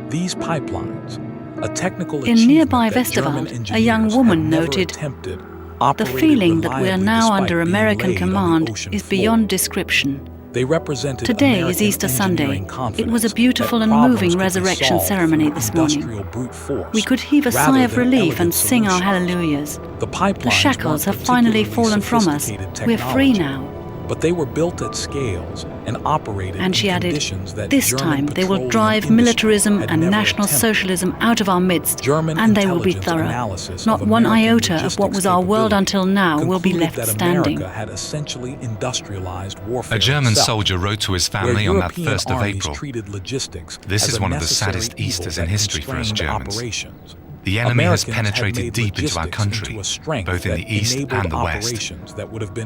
[SPEAKER 1] These pipelines, a technical
[SPEAKER 3] In
[SPEAKER 1] achievement
[SPEAKER 3] nearby
[SPEAKER 1] that German
[SPEAKER 3] Westerwald, a young
[SPEAKER 1] engineers
[SPEAKER 3] woman
[SPEAKER 1] had never
[SPEAKER 3] noted,
[SPEAKER 1] attempted,
[SPEAKER 3] "The
[SPEAKER 1] operated
[SPEAKER 3] feeling that we are
[SPEAKER 1] reliably
[SPEAKER 3] now
[SPEAKER 1] despite
[SPEAKER 3] under
[SPEAKER 1] being
[SPEAKER 3] American
[SPEAKER 1] laid on the
[SPEAKER 3] command
[SPEAKER 1] ocean
[SPEAKER 3] is
[SPEAKER 1] floor."
[SPEAKER 3] beyond description."
[SPEAKER 1] They represented
[SPEAKER 3] Today is
[SPEAKER 1] American
[SPEAKER 3] Easter Sunday.
[SPEAKER 1] engineering
[SPEAKER 3] It was a
[SPEAKER 1] confidence
[SPEAKER 3] beautiful
[SPEAKER 1] that
[SPEAKER 3] and
[SPEAKER 1] problems
[SPEAKER 3] moving
[SPEAKER 1] could be
[SPEAKER 3] resurrection
[SPEAKER 1] solved
[SPEAKER 3] ceremony
[SPEAKER 1] through
[SPEAKER 3] this morning.
[SPEAKER 1] industrial brute force
[SPEAKER 3] We could heave a
[SPEAKER 1] rather
[SPEAKER 3] sigh of
[SPEAKER 1] than
[SPEAKER 3] relief
[SPEAKER 1] elegant
[SPEAKER 3] and sing our
[SPEAKER 1] solutions.
[SPEAKER 3] hallelujahs.
[SPEAKER 1] The pipelines
[SPEAKER 3] The shackles
[SPEAKER 1] weren't
[SPEAKER 3] have finally
[SPEAKER 1] particularly
[SPEAKER 3] fallen from us.
[SPEAKER 1] sophisticated
[SPEAKER 3] We're free
[SPEAKER 1] technology,
[SPEAKER 3] now.
[SPEAKER 1] but they were built at scales and operated
[SPEAKER 3] And she
[SPEAKER 1] in
[SPEAKER 3] added,
[SPEAKER 1] conditions that
[SPEAKER 3] "This
[SPEAKER 1] German
[SPEAKER 3] time they will
[SPEAKER 1] petroleum
[SPEAKER 3] drive
[SPEAKER 1] industry
[SPEAKER 3] militarism
[SPEAKER 1] had
[SPEAKER 3] and
[SPEAKER 1] never
[SPEAKER 3] National
[SPEAKER 1] attempted."
[SPEAKER 3] Socialism out of our midst,
[SPEAKER 1] German
[SPEAKER 3] and they will be
[SPEAKER 1] intelligence
[SPEAKER 3] thorough.
[SPEAKER 1] analysis
[SPEAKER 3] Not
[SPEAKER 1] of
[SPEAKER 3] one
[SPEAKER 1] American
[SPEAKER 3] iota of what
[SPEAKER 1] logistics
[SPEAKER 3] was our world
[SPEAKER 1] capability
[SPEAKER 3] until now will be
[SPEAKER 1] concluded
[SPEAKER 3] left
[SPEAKER 1] that
[SPEAKER 3] standing.
[SPEAKER 1] America had essentially industrialized warfare
[SPEAKER 2] A German
[SPEAKER 1] itself,
[SPEAKER 2] soldier wrote to his
[SPEAKER 1] where
[SPEAKER 2] family on that
[SPEAKER 1] European
[SPEAKER 2] 1st of
[SPEAKER 1] armies
[SPEAKER 2] April,
[SPEAKER 1] treated logistics
[SPEAKER 2] "This
[SPEAKER 1] as
[SPEAKER 2] is
[SPEAKER 1] a
[SPEAKER 2] one of the
[SPEAKER 1] necessary
[SPEAKER 2] saddest
[SPEAKER 1] evil
[SPEAKER 2] Easters
[SPEAKER 1] that
[SPEAKER 2] in history for us
[SPEAKER 1] constrained
[SPEAKER 2] Germans.
[SPEAKER 1] operations.
[SPEAKER 2] The enemy has penetrated deep into our country, both in the east and the west.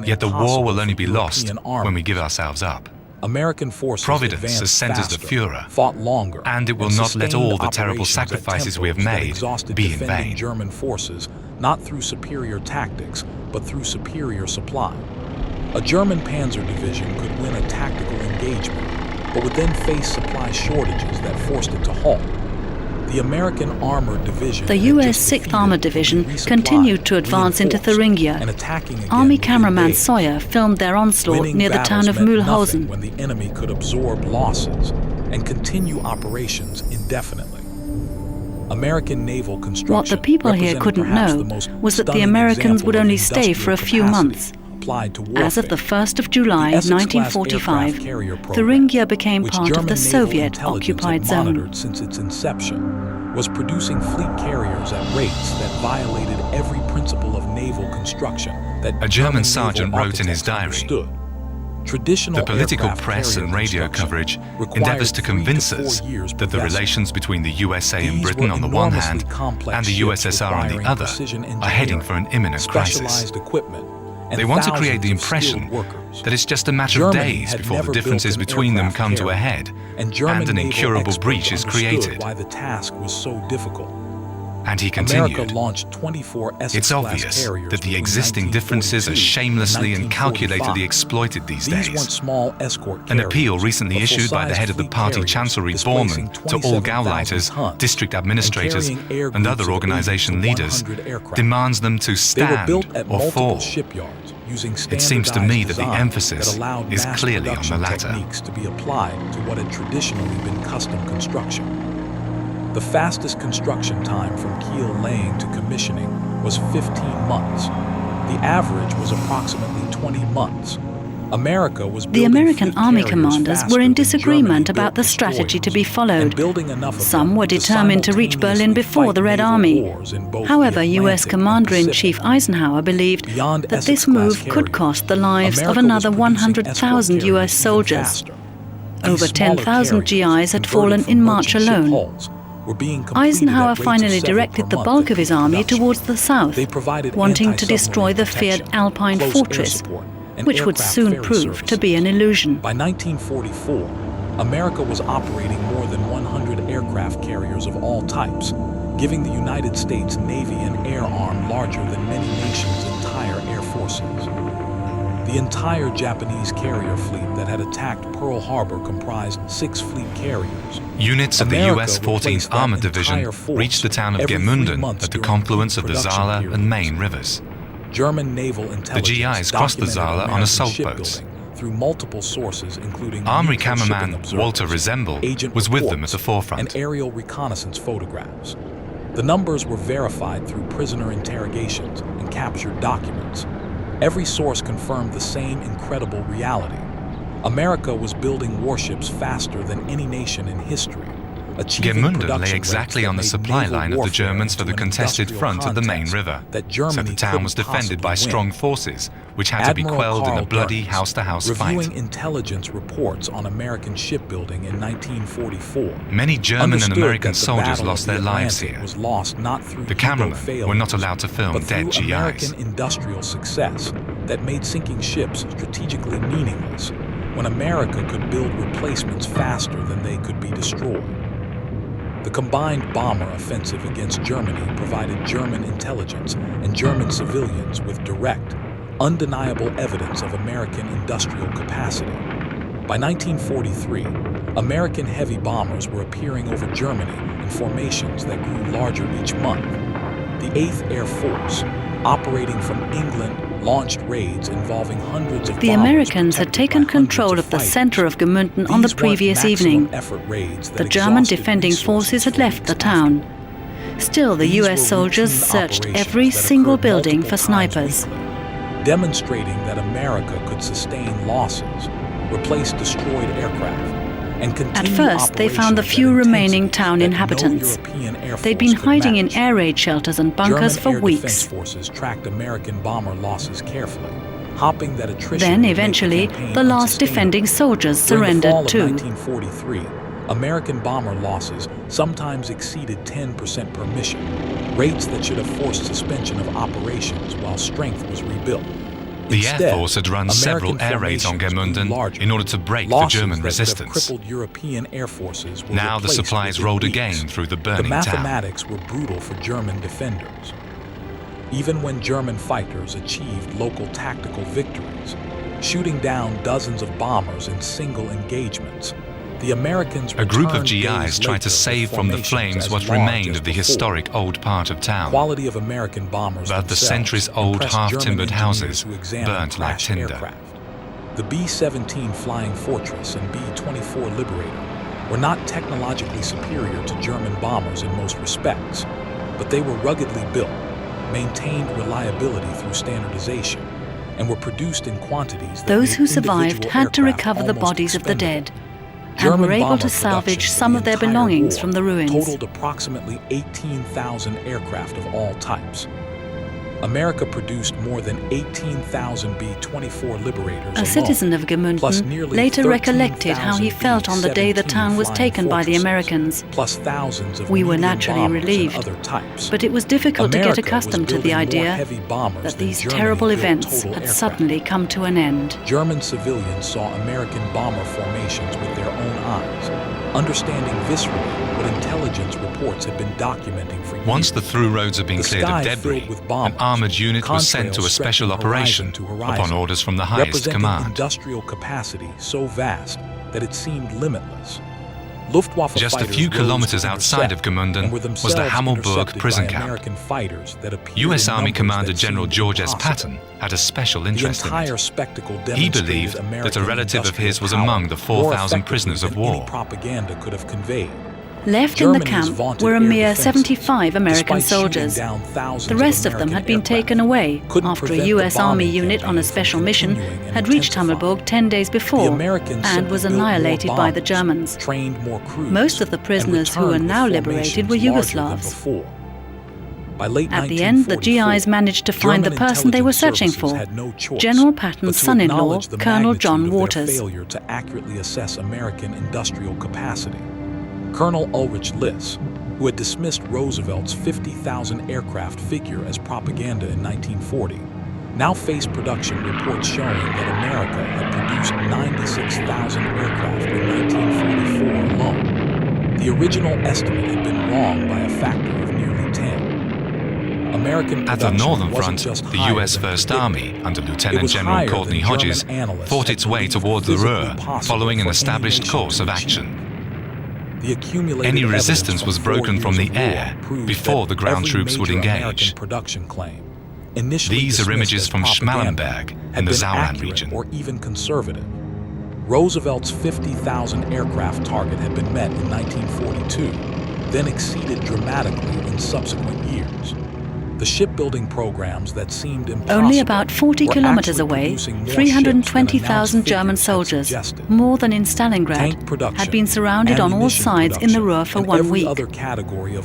[SPEAKER 2] Yet the war will only be lost when we give ourselves up.
[SPEAKER 1] American forces
[SPEAKER 2] Providence has sent us the Führer, and it will not let all the terrible sacrifices we have made be in vain.
[SPEAKER 1] German forces, not through superior tactics, but through superior supply. A German panzer division could win a tactical engagement, but would then face supply shortages that forced it to halt. The American Armored Division,
[SPEAKER 3] the U.S. 6th Armored Division continued to advance into Thuringia. Army cameraman Sawyer filmed their onslaught near the town of Mühlhausen.
[SPEAKER 1] When the enemy could absorb losses and continue operations indefinitely. American naval construction.
[SPEAKER 3] What the people here couldn't know was that the Americans would only stay for a few months. As of the 1st of July 1945, Thuringia became part of the Soviet-occupied zone.
[SPEAKER 1] Since its inception, was producing fleet carriers at rates that violated every principle of naval construction that
[SPEAKER 2] a German sergeant wrote in his diary,
[SPEAKER 1] "The
[SPEAKER 2] political press and radio coverage endeavors to convince us that the relations between the USA and Britain on the one hand and the USSR on the other are heading for an imminent crisis. They want to create the impression that it's just a matter of days before the differences between them come to a head and an incurable breach is created."
[SPEAKER 1] Why the task was so difficult.
[SPEAKER 2] And he continued,
[SPEAKER 1] "It's
[SPEAKER 2] obvious that the existing differences are shamelessly and calculatedly exploited these days. An appeal recently issued by the head of the party chancellery Bormann to all Gauleiters, district administrators and other organization leaders demands them to stand or fall. It seems to me that the emphasis is clearly on the latter."
[SPEAKER 1] To be applied to what had traditionally been custom construction. The fastest construction time from keel laying to commissioning was 15 months. The average was approximately 20 months.
[SPEAKER 3] The American Army commanders were in disagreement about the strategy to be followed. Some were determined to reach Berlin before the Red Army. However, U.S. Commander-in-Chief Eisenhower believed that this move could cost the lives of another 100,000 U.S. soldiers. Over 10,000 GIs had fallen in March alone. Eisenhower finally directed the bulk of his army towards the south, wanting to destroy the feared Alpine fortress, which would soon prove to be an illusion.
[SPEAKER 1] By 1944, America was operating more than 100 aircraft carriers of all types, giving the United States Navy an air arm larger than many nations' entire air forces. The entire Japanese carrier fleet that had attacked Pearl Harbor comprised 6 fleet carriers.
[SPEAKER 2] Units of the U.S. 14th Armored Division reached the town of Gemünden at the confluence of the Saale and Main rivers.
[SPEAKER 1] German naval intelligence
[SPEAKER 2] the GIs crossed the Saale on assault boats.
[SPEAKER 1] Through multiple sources, including
[SPEAKER 2] Army cameraman Walter Resemble was with them at the forefront.
[SPEAKER 1] And aerial reconnaissance photographs. The numbers were verified through prisoner interrogations and captured documents. Every source confirmed the same incredible reality. America was building warships faster than any nation in history.
[SPEAKER 2] Gemünden lay exactly on the supply line of the Germans for the contested front of the main river, so the town was defended by strong forces, which had to be quelled in a bloody house-to-house fight.
[SPEAKER 1] Reviewing intelligence reports on American shipbuilding in 1944,
[SPEAKER 2] many German and American soldiers lost their lives here. The cameramen were not allowed to film dead GIs.
[SPEAKER 1] American industrial success that made sinking ships strategically meaningless when America could build replacements faster than they could be destroyed. The combined bomber offensive against Germany provided German intelligence and German civilians with direct, undeniable evidence of American industrial capacity. By 1943, American heavy bombers were appearing over Germany in formations that grew larger each month. The 8th Air Force, operating from England, launched raids involving hundreds of bombers.
[SPEAKER 3] The Americans had taken control of the center of Gemünden on the previous evening. The German defending forces had left the town. Still, the U.S. soldiers searched every single building for snipers.
[SPEAKER 1] Demonstrating that America could sustain losses, replace destroyed aircraft, and continue.
[SPEAKER 3] At first, they found the few remaining town inhabitants. They'd been hiding in air raid shelters and bunkers for weeks.
[SPEAKER 1] Forces tracked American bomber losses carefully, hoping that attrition.
[SPEAKER 3] Then, eventually, the last defending soldiers surrendered too.
[SPEAKER 1] In 1943, American bomber losses sometimes exceeded 10% per mission, rates that should have forced suspension of operations while strength was rebuilt.
[SPEAKER 2] The Air Force had run several air raids on Gemünden in order to break the German resistance.
[SPEAKER 1] European air forces were
[SPEAKER 2] now the supplies rolled again through the burning town.
[SPEAKER 1] The mathematics were brutal for German defenders. Even when German fighters achieved local tactical victories, shooting down dozens of bombers in single engagements, the Americans
[SPEAKER 2] a group of GIs tried to save from the flames what remained of the historic old part of town.
[SPEAKER 1] Quality of American bombers
[SPEAKER 2] but the centuries-old half-timbered houses burnt like tinder.
[SPEAKER 1] The B-17 Flying Fortress and B-24 Liberator were not technologically superior to German bombers in most respects, but they were ruggedly built, maintained reliability through standardization, and were produced in quantities that
[SPEAKER 3] those who survived had to recover the bodies of the dead, and were able to salvage some of their belongings from the ruins.
[SPEAKER 1] Totaled approximately 18,000 aircraft of all types. America produced more than 18,000 B-24 Liberators
[SPEAKER 3] A citizen of Gemünden later recollected how he felt on the day the town was taken by the Americans.
[SPEAKER 1] Plus thousands of
[SPEAKER 3] we were naturally relieved, but it was difficult to get accustomed to the idea that these terrible events had suddenly come to an end.
[SPEAKER 1] German civilians saw American bomber formations with their own eyes, understanding viscerally what intelligence reports had been documenting for years.
[SPEAKER 2] Once the through roads had been cleared of debris, an armored unit was sent to a special operation upon orders from the highest command.
[SPEAKER 1] Industrial capacity so vast that it seemed limitless.
[SPEAKER 2] Just a few kilometers outside of Gemünden was the Hammelburg prison camp. U.S. Army Commander General George S. Patton had a special interest in it. He believed that a relative of his was among the 4,000 prisoners of war.
[SPEAKER 3] Left in the camp were a mere 75 American soldiers. The rest of them had been taken away after a U.S. Army unit on a special mission had reached Hammelburg 10 days before and was annihilated by the Germans. Most of the prisoners who were now liberated were Yugoslavs. At the end, the GIs managed to find the person they were searching for, General Patton's son-in-law, Colonel John Waters.
[SPEAKER 1] Failure to accurately assess American industrial capacity. Colonel Ulrich Liss, who had dismissed Roosevelt's 50,000 aircraft figure as propaganda in 1940, now faced production reports showing that America had produced 96,000 aircraft in 1944 alone. The original estimate had been wrong by a factor of nearly 10. American
[SPEAKER 2] At the Northern Front, the U.S. First Army, under Lieutenant General Courtney Hodges, fought its way toward the Ruhr, following an established course of action. Any resistance was broken from the air before the ground troops would engage. These are images from Schmallenberg in the Sauerland region.
[SPEAKER 1] Or even conservative. Roosevelt's 50,000 aircraft target had been met in 1942, then exceeded dramatically in subsequent years. The shipbuilding programs that seemed impossible
[SPEAKER 3] only about 40 kilometers away, 320,000 German soldiers, more than in Stalingrad, had been surrounded on all sides in the Ruhr for 1 week.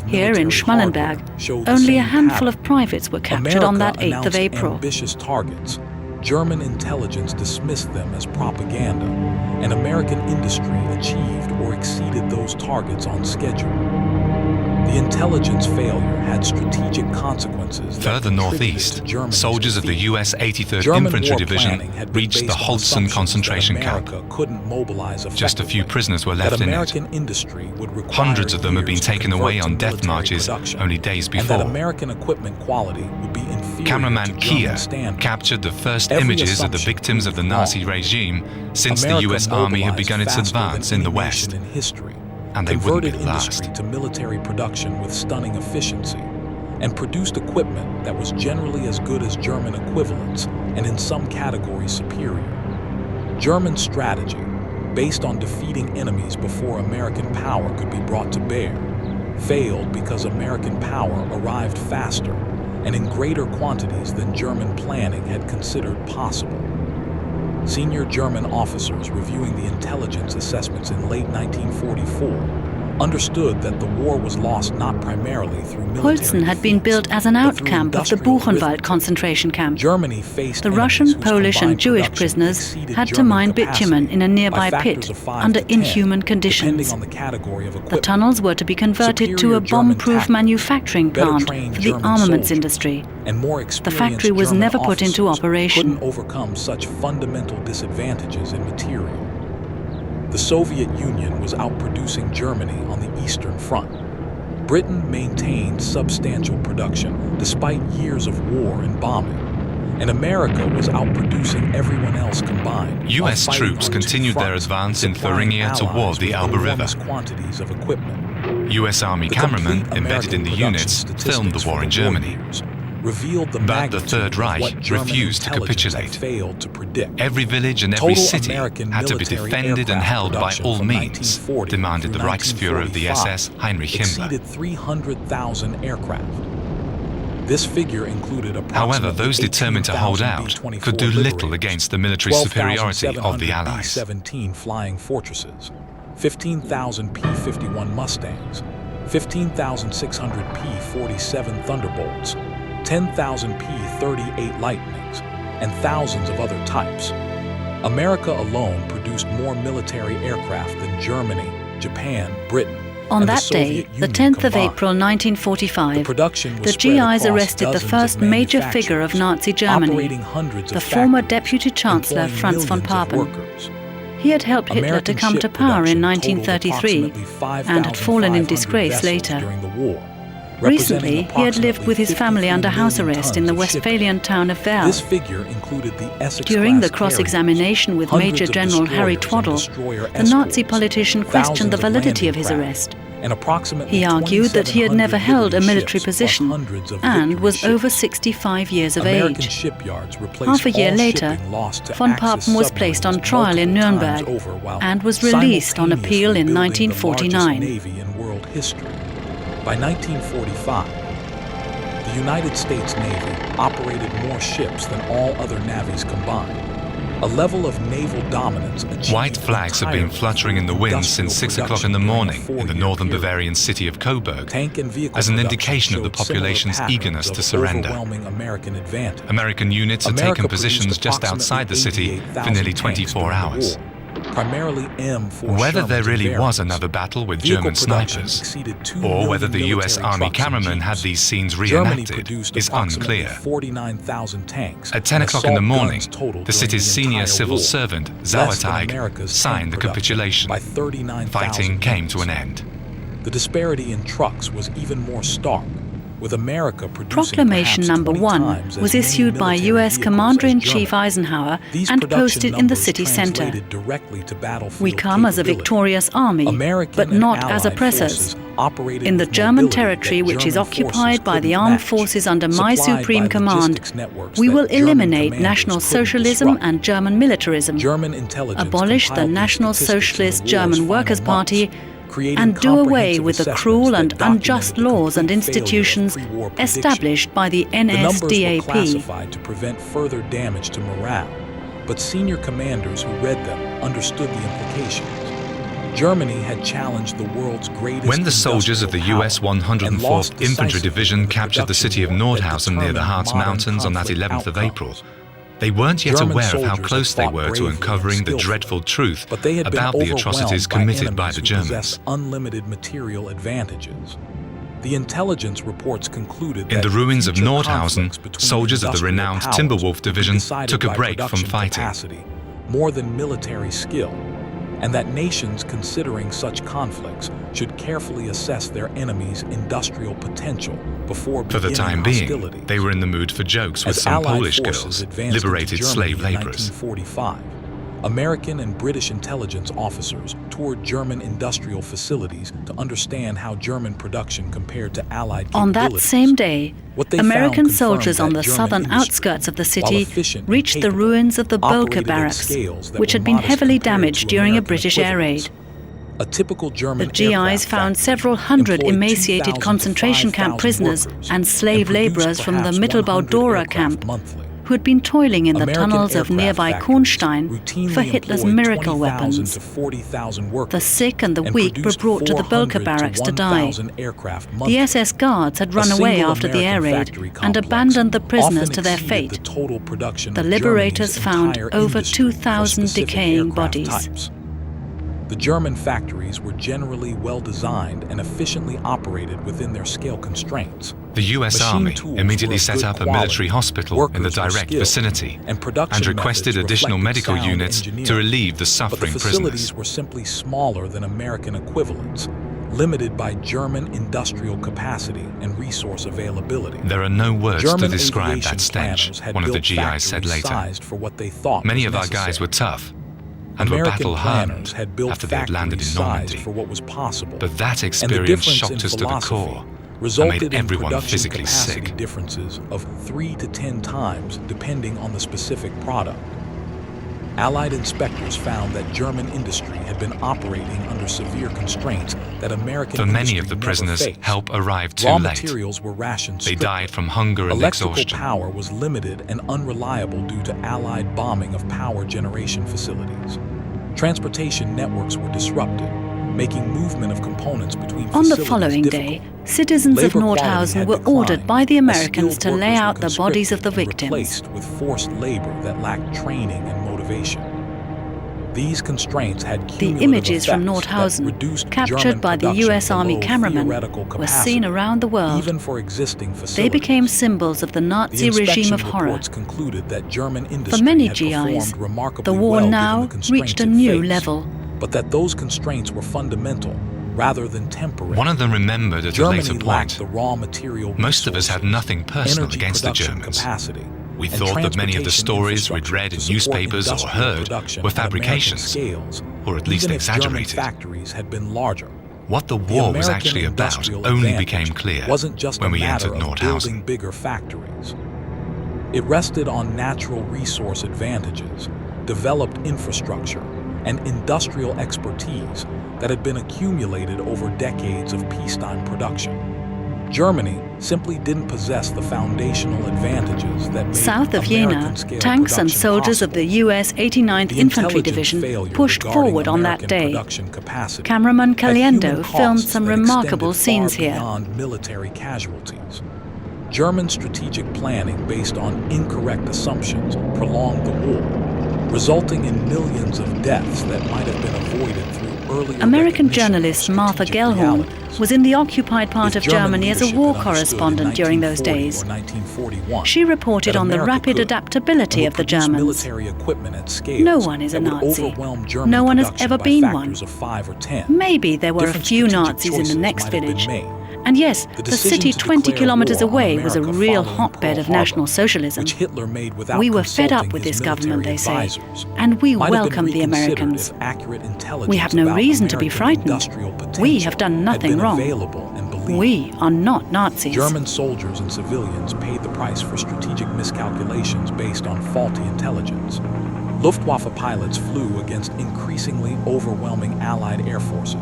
[SPEAKER 3] Here in Schmallenberg, only a handful of privates were captured on that 8th of April.
[SPEAKER 1] Ambitious targets. German intelligence dismissed them as propaganda, and American industry achieved or exceeded those targets on schedule. The intelligence failure had strategic consequences.
[SPEAKER 2] Further northeast, soldiers of the U.S. 83rd Infantry Division reached the Holzen concentration camp. Just a few prisoners were left in it. Hundreds of them had been taken away on death marches only days before. Cameraman Kier captured the first images of the victims of the Nazi regime since the U.S. Army had begun its advance in the West. And they wouldn't be the last.
[SPEAKER 1] To military production with stunning efficiency, and produced equipment that was generally as good as German equivalents and in some categories superior. German strategy, based on defeating enemies before American power could be brought to bear, failed because American power arrived faster and in greater quantities than German planning had considered possible. Senior German officers reviewing the intelligence assessments in late 1944 understood that the war was lost not primarily through military
[SPEAKER 3] Holzen had been built as an out-camp of the Buchenwald concentration camp.
[SPEAKER 1] Germany faced
[SPEAKER 3] The Russian, Polish and Jewish prisoners had to mine bitumen in a nearby pit under inhuman conditions. The tunnels were to be converted to a bomb-proof manufacturing plant for the armaments industry. The factory was never put into operation.
[SPEAKER 1] Couldn't overcome such fundamental disadvantages in material. The Soviet Union was outproducing Germany on the Eastern Front. Britain maintained substantial production despite years of war and bombing, and America was outproducing everyone else combined.
[SPEAKER 2] U.S. troops continued their advance in Thuringia toward the Elbe River.
[SPEAKER 1] Quantities of equipment.
[SPEAKER 2] U.S. Army cameramen embedded in the units filmed the war in Germany. But the Third Reich refused to capitulate. Every village and every city had to be defended and held by all means, demanded the Reichsfuhrer of the SS, Heinrich Himmler.
[SPEAKER 1] Exceeded 300,000 aircraft. This figure included
[SPEAKER 2] However, those determined to hold out could do little against the military superiority of the Allies.
[SPEAKER 1] 17 flying fortresses, 15,000 P-51 Mustangs, 15,600 P-47 Thunderbolts, 10,000 P-38 Lightnings, and thousands of other types. America alone produced more military aircraft than Germany, Japan, Britain.
[SPEAKER 3] On that day, the 10th of April 1945, the GIs arrested the first major figure of Nazi Germany, the former Deputy Chancellor Franz von Papen. He had helped Hitler to come to power in 1933 and had fallen in disgrace later. Recently, he had lived with his family under house arrest in the Westphalian town of Werl. During the cross-examination with Major General Harry Twaddle, the Nazi politician questioned the validity of his arrest. He argued that he had never held a military position and was over 65 years of age. Half a year later, von Papen was placed on trial in Nuremberg and was released on appeal in 1949.
[SPEAKER 1] By 1945, the United States Navy operated more ships than all other navies combined. A level of naval dominance achieved.
[SPEAKER 2] White flags have been fluttering in the wind since 6 o'clock in the morning in the northern Bavarian city of Coburg as an indication of the population's eagerness to surrender. American units had taken positions just outside the city for nearly 24 hours. Whether there really was another battle with German snipers, or whether the U.S. Army cameramen had these scenes reenacted, is unclear. At 10 o'clock in the morning, the city's senior civil servant, Sauerteig, signed the capitulation. Fighting came to an end.
[SPEAKER 1] The disparity in trucks was even more stark, with America producing
[SPEAKER 3] Proclamation number 1 was issued by U.S. Commander-in-Chief Eisenhower and posted in the city center. We come as a victorious army, but not as oppressors. In the German territory which is occupied by the armed forces under my supreme command, we will eliminate National Socialism and German militarism, abolish the National Socialist German Workers' Party, and do away with the cruel and unjust laws and institutions established by the NSDAP.
[SPEAKER 1] The numbers were classified to prevent further damage to morale, but senior commanders who read them understood the implications. Germany had challenged the world's greatest.
[SPEAKER 2] When the soldiers of the U.S. 104th Infantry Division captured the city of Nordhausen near the Harz Mountains on that 11th of April, they weren't yet aware of how close they were to uncovering the dreadful truth about the atrocities committed by the Germans.
[SPEAKER 1] Unlimited material advantages. The intelligence reports concluded that
[SPEAKER 2] in the ruins of Nordhausen, soldiers of the renowned Timberwolf Division took a break from fighting.
[SPEAKER 1] More than military skill, and that nations considering such conflicts should carefully assess their enemy's industrial potential before beginning
[SPEAKER 2] hostilities. For the time being,
[SPEAKER 1] hostilities.
[SPEAKER 2] they were in the mood for jokes with some Polish girls, liberated slave laborers.
[SPEAKER 1] 1945, American and British intelligence officers toured German industrial facilities to understand how German production compared to Allied capabilities.
[SPEAKER 3] On that same day, American soldiers on the southern outskirts of the city reached the ruins of the Bolke barracks, which had been heavily damaged during a British air raid.
[SPEAKER 1] A typical German
[SPEAKER 3] the GIs found several hundred emaciated concentration camp prisoners and slave laborers from the Mittelbau-Dora camp. who had been toiling in the
[SPEAKER 1] American
[SPEAKER 3] tunnels of
[SPEAKER 1] aircraft
[SPEAKER 3] nearby
[SPEAKER 1] factories
[SPEAKER 3] Kornstein
[SPEAKER 1] routinely
[SPEAKER 3] for Hitler's
[SPEAKER 1] employed
[SPEAKER 3] miracle
[SPEAKER 1] 20,000
[SPEAKER 3] weapons.
[SPEAKER 1] to 40,000 workers
[SPEAKER 3] The sick and the
[SPEAKER 1] and
[SPEAKER 3] weak were
[SPEAKER 1] produced
[SPEAKER 3] brought to the
[SPEAKER 1] 400
[SPEAKER 3] Boker barracks to die.
[SPEAKER 1] 1,000 aircraft
[SPEAKER 3] The
[SPEAKER 1] monthly.
[SPEAKER 3] SS guards had
[SPEAKER 1] A
[SPEAKER 3] run away
[SPEAKER 1] single
[SPEAKER 3] after the air
[SPEAKER 1] American
[SPEAKER 3] raid
[SPEAKER 1] factory
[SPEAKER 3] and
[SPEAKER 1] complex
[SPEAKER 3] abandoned the prisoners
[SPEAKER 1] often
[SPEAKER 3] to their
[SPEAKER 1] exceeded
[SPEAKER 3] fate.
[SPEAKER 1] the total production
[SPEAKER 3] The
[SPEAKER 1] of
[SPEAKER 3] liberators
[SPEAKER 1] Germany's
[SPEAKER 3] found
[SPEAKER 1] entire
[SPEAKER 3] over
[SPEAKER 1] industry for
[SPEAKER 3] 2,000
[SPEAKER 1] specific
[SPEAKER 3] decaying
[SPEAKER 1] aircraft
[SPEAKER 3] bodies.
[SPEAKER 1] types. The German factories were generally well designed and efficiently operated within their scale constraints.
[SPEAKER 2] The US
[SPEAKER 1] Machine
[SPEAKER 2] Army
[SPEAKER 1] tools
[SPEAKER 2] immediately
[SPEAKER 1] were of
[SPEAKER 2] set
[SPEAKER 1] good
[SPEAKER 2] up a
[SPEAKER 1] quality,
[SPEAKER 2] military hospital in the
[SPEAKER 1] workers were
[SPEAKER 2] direct
[SPEAKER 1] skilled,
[SPEAKER 2] vicinity
[SPEAKER 1] and production
[SPEAKER 2] requested
[SPEAKER 1] methods
[SPEAKER 2] additional
[SPEAKER 1] reflected
[SPEAKER 2] medical
[SPEAKER 1] sound
[SPEAKER 2] units to
[SPEAKER 1] engineering.
[SPEAKER 2] relieve the
[SPEAKER 1] But the
[SPEAKER 2] suffering
[SPEAKER 1] facilities
[SPEAKER 2] prisoners.
[SPEAKER 1] were simply smaller than American equivalents, limited by German industrial capacity and resource availability.
[SPEAKER 2] There are no words to
[SPEAKER 1] German
[SPEAKER 2] describe
[SPEAKER 1] aviation
[SPEAKER 2] that stench,
[SPEAKER 1] planners had
[SPEAKER 2] one of the
[SPEAKER 1] built
[SPEAKER 2] GIs said
[SPEAKER 1] factories
[SPEAKER 2] later.
[SPEAKER 1] sized for what they thought
[SPEAKER 2] Many
[SPEAKER 1] was
[SPEAKER 2] of our guys
[SPEAKER 1] necessary.
[SPEAKER 2] were tough and were
[SPEAKER 1] American
[SPEAKER 2] battle-hardened
[SPEAKER 1] planners had built
[SPEAKER 2] after they had landed in
[SPEAKER 1] factories
[SPEAKER 2] Normandy.
[SPEAKER 1] sized for what was possible.
[SPEAKER 2] But that
[SPEAKER 1] And the
[SPEAKER 2] experience
[SPEAKER 1] difference
[SPEAKER 2] shocked
[SPEAKER 1] in
[SPEAKER 2] us to the
[SPEAKER 1] philosophy
[SPEAKER 2] core and
[SPEAKER 1] resulted
[SPEAKER 2] made
[SPEAKER 1] in
[SPEAKER 2] everyone
[SPEAKER 1] production
[SPEAKER 2] physically
[SPEAKER 1] capacity
[SPEAKER 2] sick.
[SPEAKER 1] differences of 3 to 10 times depending on the specific product. Allied inspectors found that German industry had been operating under severe constraints that American
[SPEAKER 2] For many
[SPEAKER 1] industry
[SPEAKER 2] of the
[SPEAKER 1] never
[SPEAKER 2] prisoners,
[SPEAKER 1] faced.
[SPEAKER 2] help arrived too
[SPEAKER 1] Raw
[SPEAKER 2] late.
[SPEAKER 1] materials were rationed
[SPEAKER 2] They
[SPEAKER 1] strictly.
[SPEAKER 2] died from hunger and
[SPEAKER 1] Electrical
[SPEAKER 2] exhaustion.
[SPEAKER 1] power was limited and unreliable due to Allied bombing of power generation facilities. Transportation networks were disrupted, making movement of components between
[SPEAKER 3] On the
[SPEAKER 1] facilities
[SPEAKER 3] following
[SPEAKER 1] difficult.
[SPEAKER 3] day, citizens of
[SPEAKER 1] Labor quality
[SPEAKER 3] Nordhausen
[SPEAKER 1] had
[SPEAKER 3] were
[SPEAKER 1] declined
[SPEAKER 3] ordered by the
[SPEAKER 1] as
[SPEAKER 3] Americans
[SPEAKER 1] skilled
[SPEAKER 3] to lay
[SPEAKER 1] workers were
[SPEAKER 3] out the bodies of the
[SPEAKER 1] conscripted and
[SPEAKER 3] victims.
[SPEAKER 1] replaced with forced labor that lacked training and motivation. These constraints had
[SPEAKER 3] The
[SPEAKER 1] cumulative
[SPEAKER 3] images from
[SPEAKER 1] effects that
[SPEAKER 3] Nordhausen,
[SPEAKER 1] reduced
[SPEAKER 3] captured
[SPEAKER 1] German
[SPEAKER 3] by the
[SPEAKER 1] production
[SPEAKER 3] US Army
[SPEAKER 1] below
[SPEAKER 3] cameramen,
[SPEAKER 1] theoretical
[SPEAKER 3] were
[SPEAKER 1] capacity,
[SPEAKER 3] seen around the world.
[SPEAKER 1] even for existing facilities.
[SPEAKER 3] They became symbols of the Nazi
[SPEAKER 1] The
[SPEAKER 3] regime of
[SPEAKER 1] inspection
[SPEAKER 3] horror.
[SPEAKER 1] reports concluded that German industry
[SPEAKER 3] For many
[SPEAKER 1] had
[SPEAKER 3] GIs,
[SPEAKER 1] performed remarkably
[SPEAKER 3] the war
[SPEAKER 1] well given
[SPEAKER 3] now
[SPEAKER 1] the constraints
[SPEAKER 3] reached a
[SPEAKER 1] it
[SPEAKER 3] new
[SPEAKER 1] faced,
[SPEAKER 3] level.
[SPEAKER 1] but that those constraints were fundamental rather than temporary.
[SPEAKER 2] One of them remembered at a
[SPEAKER 1] Germany
[SPEAKER 2] later
[SPEAKER 1] lacked
[SPEAKER 2] point,
[SPEAKER 1] the raw material
[SPEAKER 2] most of us had
[SPEAKER 1] resources,
[SPEAKER 2] nothing personal
[SPEAKER 1] energy
[SPEAKER 2] against the
[SPEAKER 1] production
[SPEAKER 2] Germans.
[SPEAKER 1] capacity,
[SPEAKER 2] We
[SPEAKER 1] and
[SPEAKER 2] thought that many of the
[SPEAKER 1] transportation
[SPEAKER 2] stories we'd read in
[SPEAKER 1] infrastructure to support
[SPEAKER 2] newspapers or
[SPEAKER 1] industrial
[SPEAKER 2] heard
[SPEAKER 1] production
[SPEAKER 2] were
[SPEAKER 1] at American
[SPEAKER 2] fabrications,
[SPEAKER 1] scales,
[SPEAKER 2] or at least
[SPEAKER 1] even if German
[SPEAKER 2] exaggerated.
[SPEAKER 1] factories had been larger.
[SPEAKER 2] What the
[SPEAKER 1] The
[SPEAKER 2] war was
[SPEAKER 1] American
[SPEAKER 2] actually about
[SPEAKER 1] industrial
[SPEAKER 2] only
[SPEAKER 1] advantage
[SPEAKER 2] became clear
[SPEAKER 1] wasn't just
[SPEAKER 2] when
[SPEAKER 1] a
[SPEAKER 2] we
[SPEAKER 1] matter
[SPEAKER 2] entered
[SPEAKER 1] of
[SPEAKER 2] Nordhausen.
[SPEAKER 1] building bigger factories. It rested on natural resource advantages, developed infrastructure, and industrial expertise that had been accumulated over decades of peacetime production. Germany simply didn't possess the foundational advantages that made
[SPEAKER 3] South of Jena,
[SPEAKER 1] American-scale
[SPEAKER 3] tanks and
[SPEAKER 1] production
[SPEAKER 3] soldiers of
[SPEAKER 1] possible.
[SPEAKER 3] the US 89th
[SPEAKER 1] The
[SPEAKER 3] Infantry
[SPEAKER 1] intelligent
[SPEAKER 3] Division
[SPEAKER 1] failure
[SPEAKER 3] pushed
[SPEAKER 1] regarding
[SPEAKER 3] forward on that
[SPEAKER 1] American
[SPEAKER 3] day.
[SPEAKER 1] production capacity
[SPEAKER 3] Cameraman
[SPEAKER 1] had human
[SPEAKER 3] Caliendo
[SPEAKER 1] costs
[SPEAKER 3] filmed some
[SPEAKER 1] that
[SPEAKER 3] remarkable
[SPEAKER 1] extended
[SPEAKER 3] scenes
[SPEAKER 1] far
[SPEAKER 3] here.
[SPEAKER 1] beyond military casualties. German strategic planning based on incorrect assumptions prolonged the war, resulting in millions of deaths that might have been avoided through earlier
[SPEAKER 3] American
[SPEAKER 1] recognition of
[SPEAKER 3] journalist Martha
[SPEAKER 1] strategic
[SPEAKER 3] Gellhorn
[SPEAKER 1] realities.
[SPEAKER 3] was in the occupied part
[SPEAKER 1] If
[SPEAKER 3] of Germany as a
[SPEAKER 1] leadership
[SPEAKER 3] war
[SPEAKER 1] had understood in
[SPEAKER 3] correspondent during those
[SPEAKER 1] 1940
[SPEAKER 3] days.
[SPEAKER 1] or 1941
[SPEAKER 3] She reported
[SPEAKER 1] that
[SPEAKER 3] on the
[SPEAKER 1] America
[SPEAKER 3] rapid
[SPEAKER 1] could
[SPEAKER 3] adaptability
[SPEAKER 1] and
[SPEAKER 3] of the
[SPEAKER 1] would produce
[SPEAKER 3] Germans.
[SPEAKER 1] military equipment at scales
[SPEAKER 3] No one is a
[SPEAKER 1] that would
[SPEAKER 3] Nazi.
[SPEAKER 1] overwhelm German
[SPEAKER 3] No one has
[SPEAKER 1] production
[SPEAKER 3] ever
[SPEAKER 1] by
[SPEAKER 3] been
[SPEAKER 1] factors
[SPEAKER 3] one.
[SPEAKER 1] of 5 or 10.
[SPEAKER 3] Maybe there were a
[SPEAKER 1] Different
[SPEAKER 3] few
[SPEAKER 1] strategic
[SPEAKER 3] Nazis in the
[SPEAKER 1] choices
[SPEAKER 3] next
[SPEAKER 1] might have been
[SPEAKER 3] village.
[SPEAKER 1] made.
[SPEAKER 3] And yes,
[SPEAKER 1] The
[SPEAKER 3] the
[SPEAKER 1] decision
[SPEAKER 3] city
[SPEAKER 1] to
[SPEAKER 3] 20
[SPEAKER 1] declare
[SPEAKER 3] kilometers
[SPEAKER 1] war on
[SPEAKER 3] away was a
[SPEAKER 1] America
[SPEAKER 3] real
[SPEAKER 1] following
[SPEAKER 3] hotbed
[SPEAKER 1] Pearl
[SPEAKER 3] of National
[SPEAKER 1] Harbor,
[SPEAKER 3] Socialism.
[SPEAKER 1] which Hitler made without
[SPEAKER 3] We were fed up
[SPEAKER 1] consulting
[SPEAKER 3] with
[SPEAKER 1] his
[SPEAKER 3] this government, they
[SPEAKER 1] military
[SPEAKER 3] say,
[SPEAKER 1] advisors,
[SPEAKER 3] and we
[SPEAKER 1] might have been
[SPEAKER 3] welcome the
[SPEAKER 1] reconsidered
[SPEAKER 3] Americans.
[SPEAKER 1] if accurate intelligence
[SPEAKER 3] We have no
[SPEAKER 1] about
[SPEAKER 3] reason to be
[SPEAKER 1] American
[SPEAKER 3] frightened.
[SPEAKER 1] industrial potential
[SPEAKER 3] We have done
[SPEAKER 1] had
[SPEAKER 3] nothing
[SPEAKER 1] been
[SPEAKER 3] wrong.
[SPEAKER 1] available and believed.
[SPEAKER 3] We are not Nazis.
[SPEAKER 1] German soldiers and civilians paid the price for strategic miscalculations based on faulty intelligence. Luftwaffe pilots flew against increasingly overwhelming Allied air forces,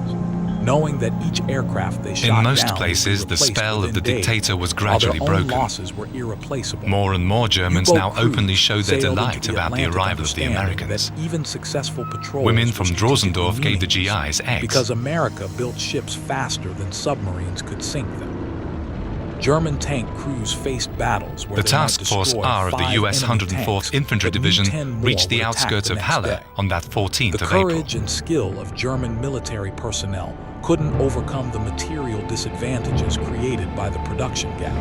[SPEAKER 1] knowing that each aircraft they shot
[SPEAKER 2] In most
[SPEAKER 1] down
[SPEAKER 2] places,
[SPEAKER 1] would be
[SPEAKER 2] the
[SPEAKER 1] replaced
[SPEAKER 2] spell of
[SPEAKER 1] within
[SPEAKER 2] the
[SPEAKER 1] days,
[SPEAKER 2] dictator was
[SPEAKER 1] while their
[SPEAKER 2] gradually
[SPEAKER 1] own
[SPEAKER 2] broken.
[SPEAKER 1] losses were irreplaceable.
[SPEAKER 2] More and more Germans
[SPEAKER 1] U-boat
[SPEAKER 2] now
[SPEAKER 1] crews
[SPEAKER 2] openly showed their
[SPEAKER 1] sailed
[SPEAKER 2] delight
[SPEAKER 1] into the
[SPEAKER 2] about the
[SPEAKER 1] Atlantic
[SPEAKER 2] arrival of the
[SPEAKER 1] understanding
[SPEAKER 2] Americans.
[SPEAKER 1] that even successful patrols
[SPEAKER 2] Women
[SPEAKER 1] were
[SPEAKER 2] from
[SPEAKER 1] strategically
[SPEAKER 2] Drosendorf gave the
[SPEAKER 1] meaningless
[SPEAKER 2] GIs eggs.
[SPEAKER 1] because America built ships faster than submarines could sink them. German tank crews faced battles where
[SPEAKER 2] The
[SPEAKER 1] they might
[SPEAKER 2] Task Force
[SPEAKER 1] destroy
[SPEAKER 2] R of the
[SPEAKER 1] 5
[SPEAKER 2] US
[SPEAKER 1] enemy
[SPEAKER 2] 104th
[SPEAKER 1] tanks,
[SPEAKER 2] Infantry
[SPEAKER 1] but knew 10
[SPEAKER 2] Division
[SPEAKER 1] more
[SPEAKER 2] reached the
[SPEAKER 1] would attack
[SPEAKER 2] outskirts
[SPEAKER 1] the
[SPEAKER 2] of
[SPEAKER 1] next
[SPEAKER 2] Halle
[SPEAKER 1] day.
[SPEAKER 2] on that 14th
[SPEAKER 1] The
[SPEAKER 2] of April.
[SPEAKER 1] courage and skill of German military personnel couldn't overcome the material disadvantages created by the production gap.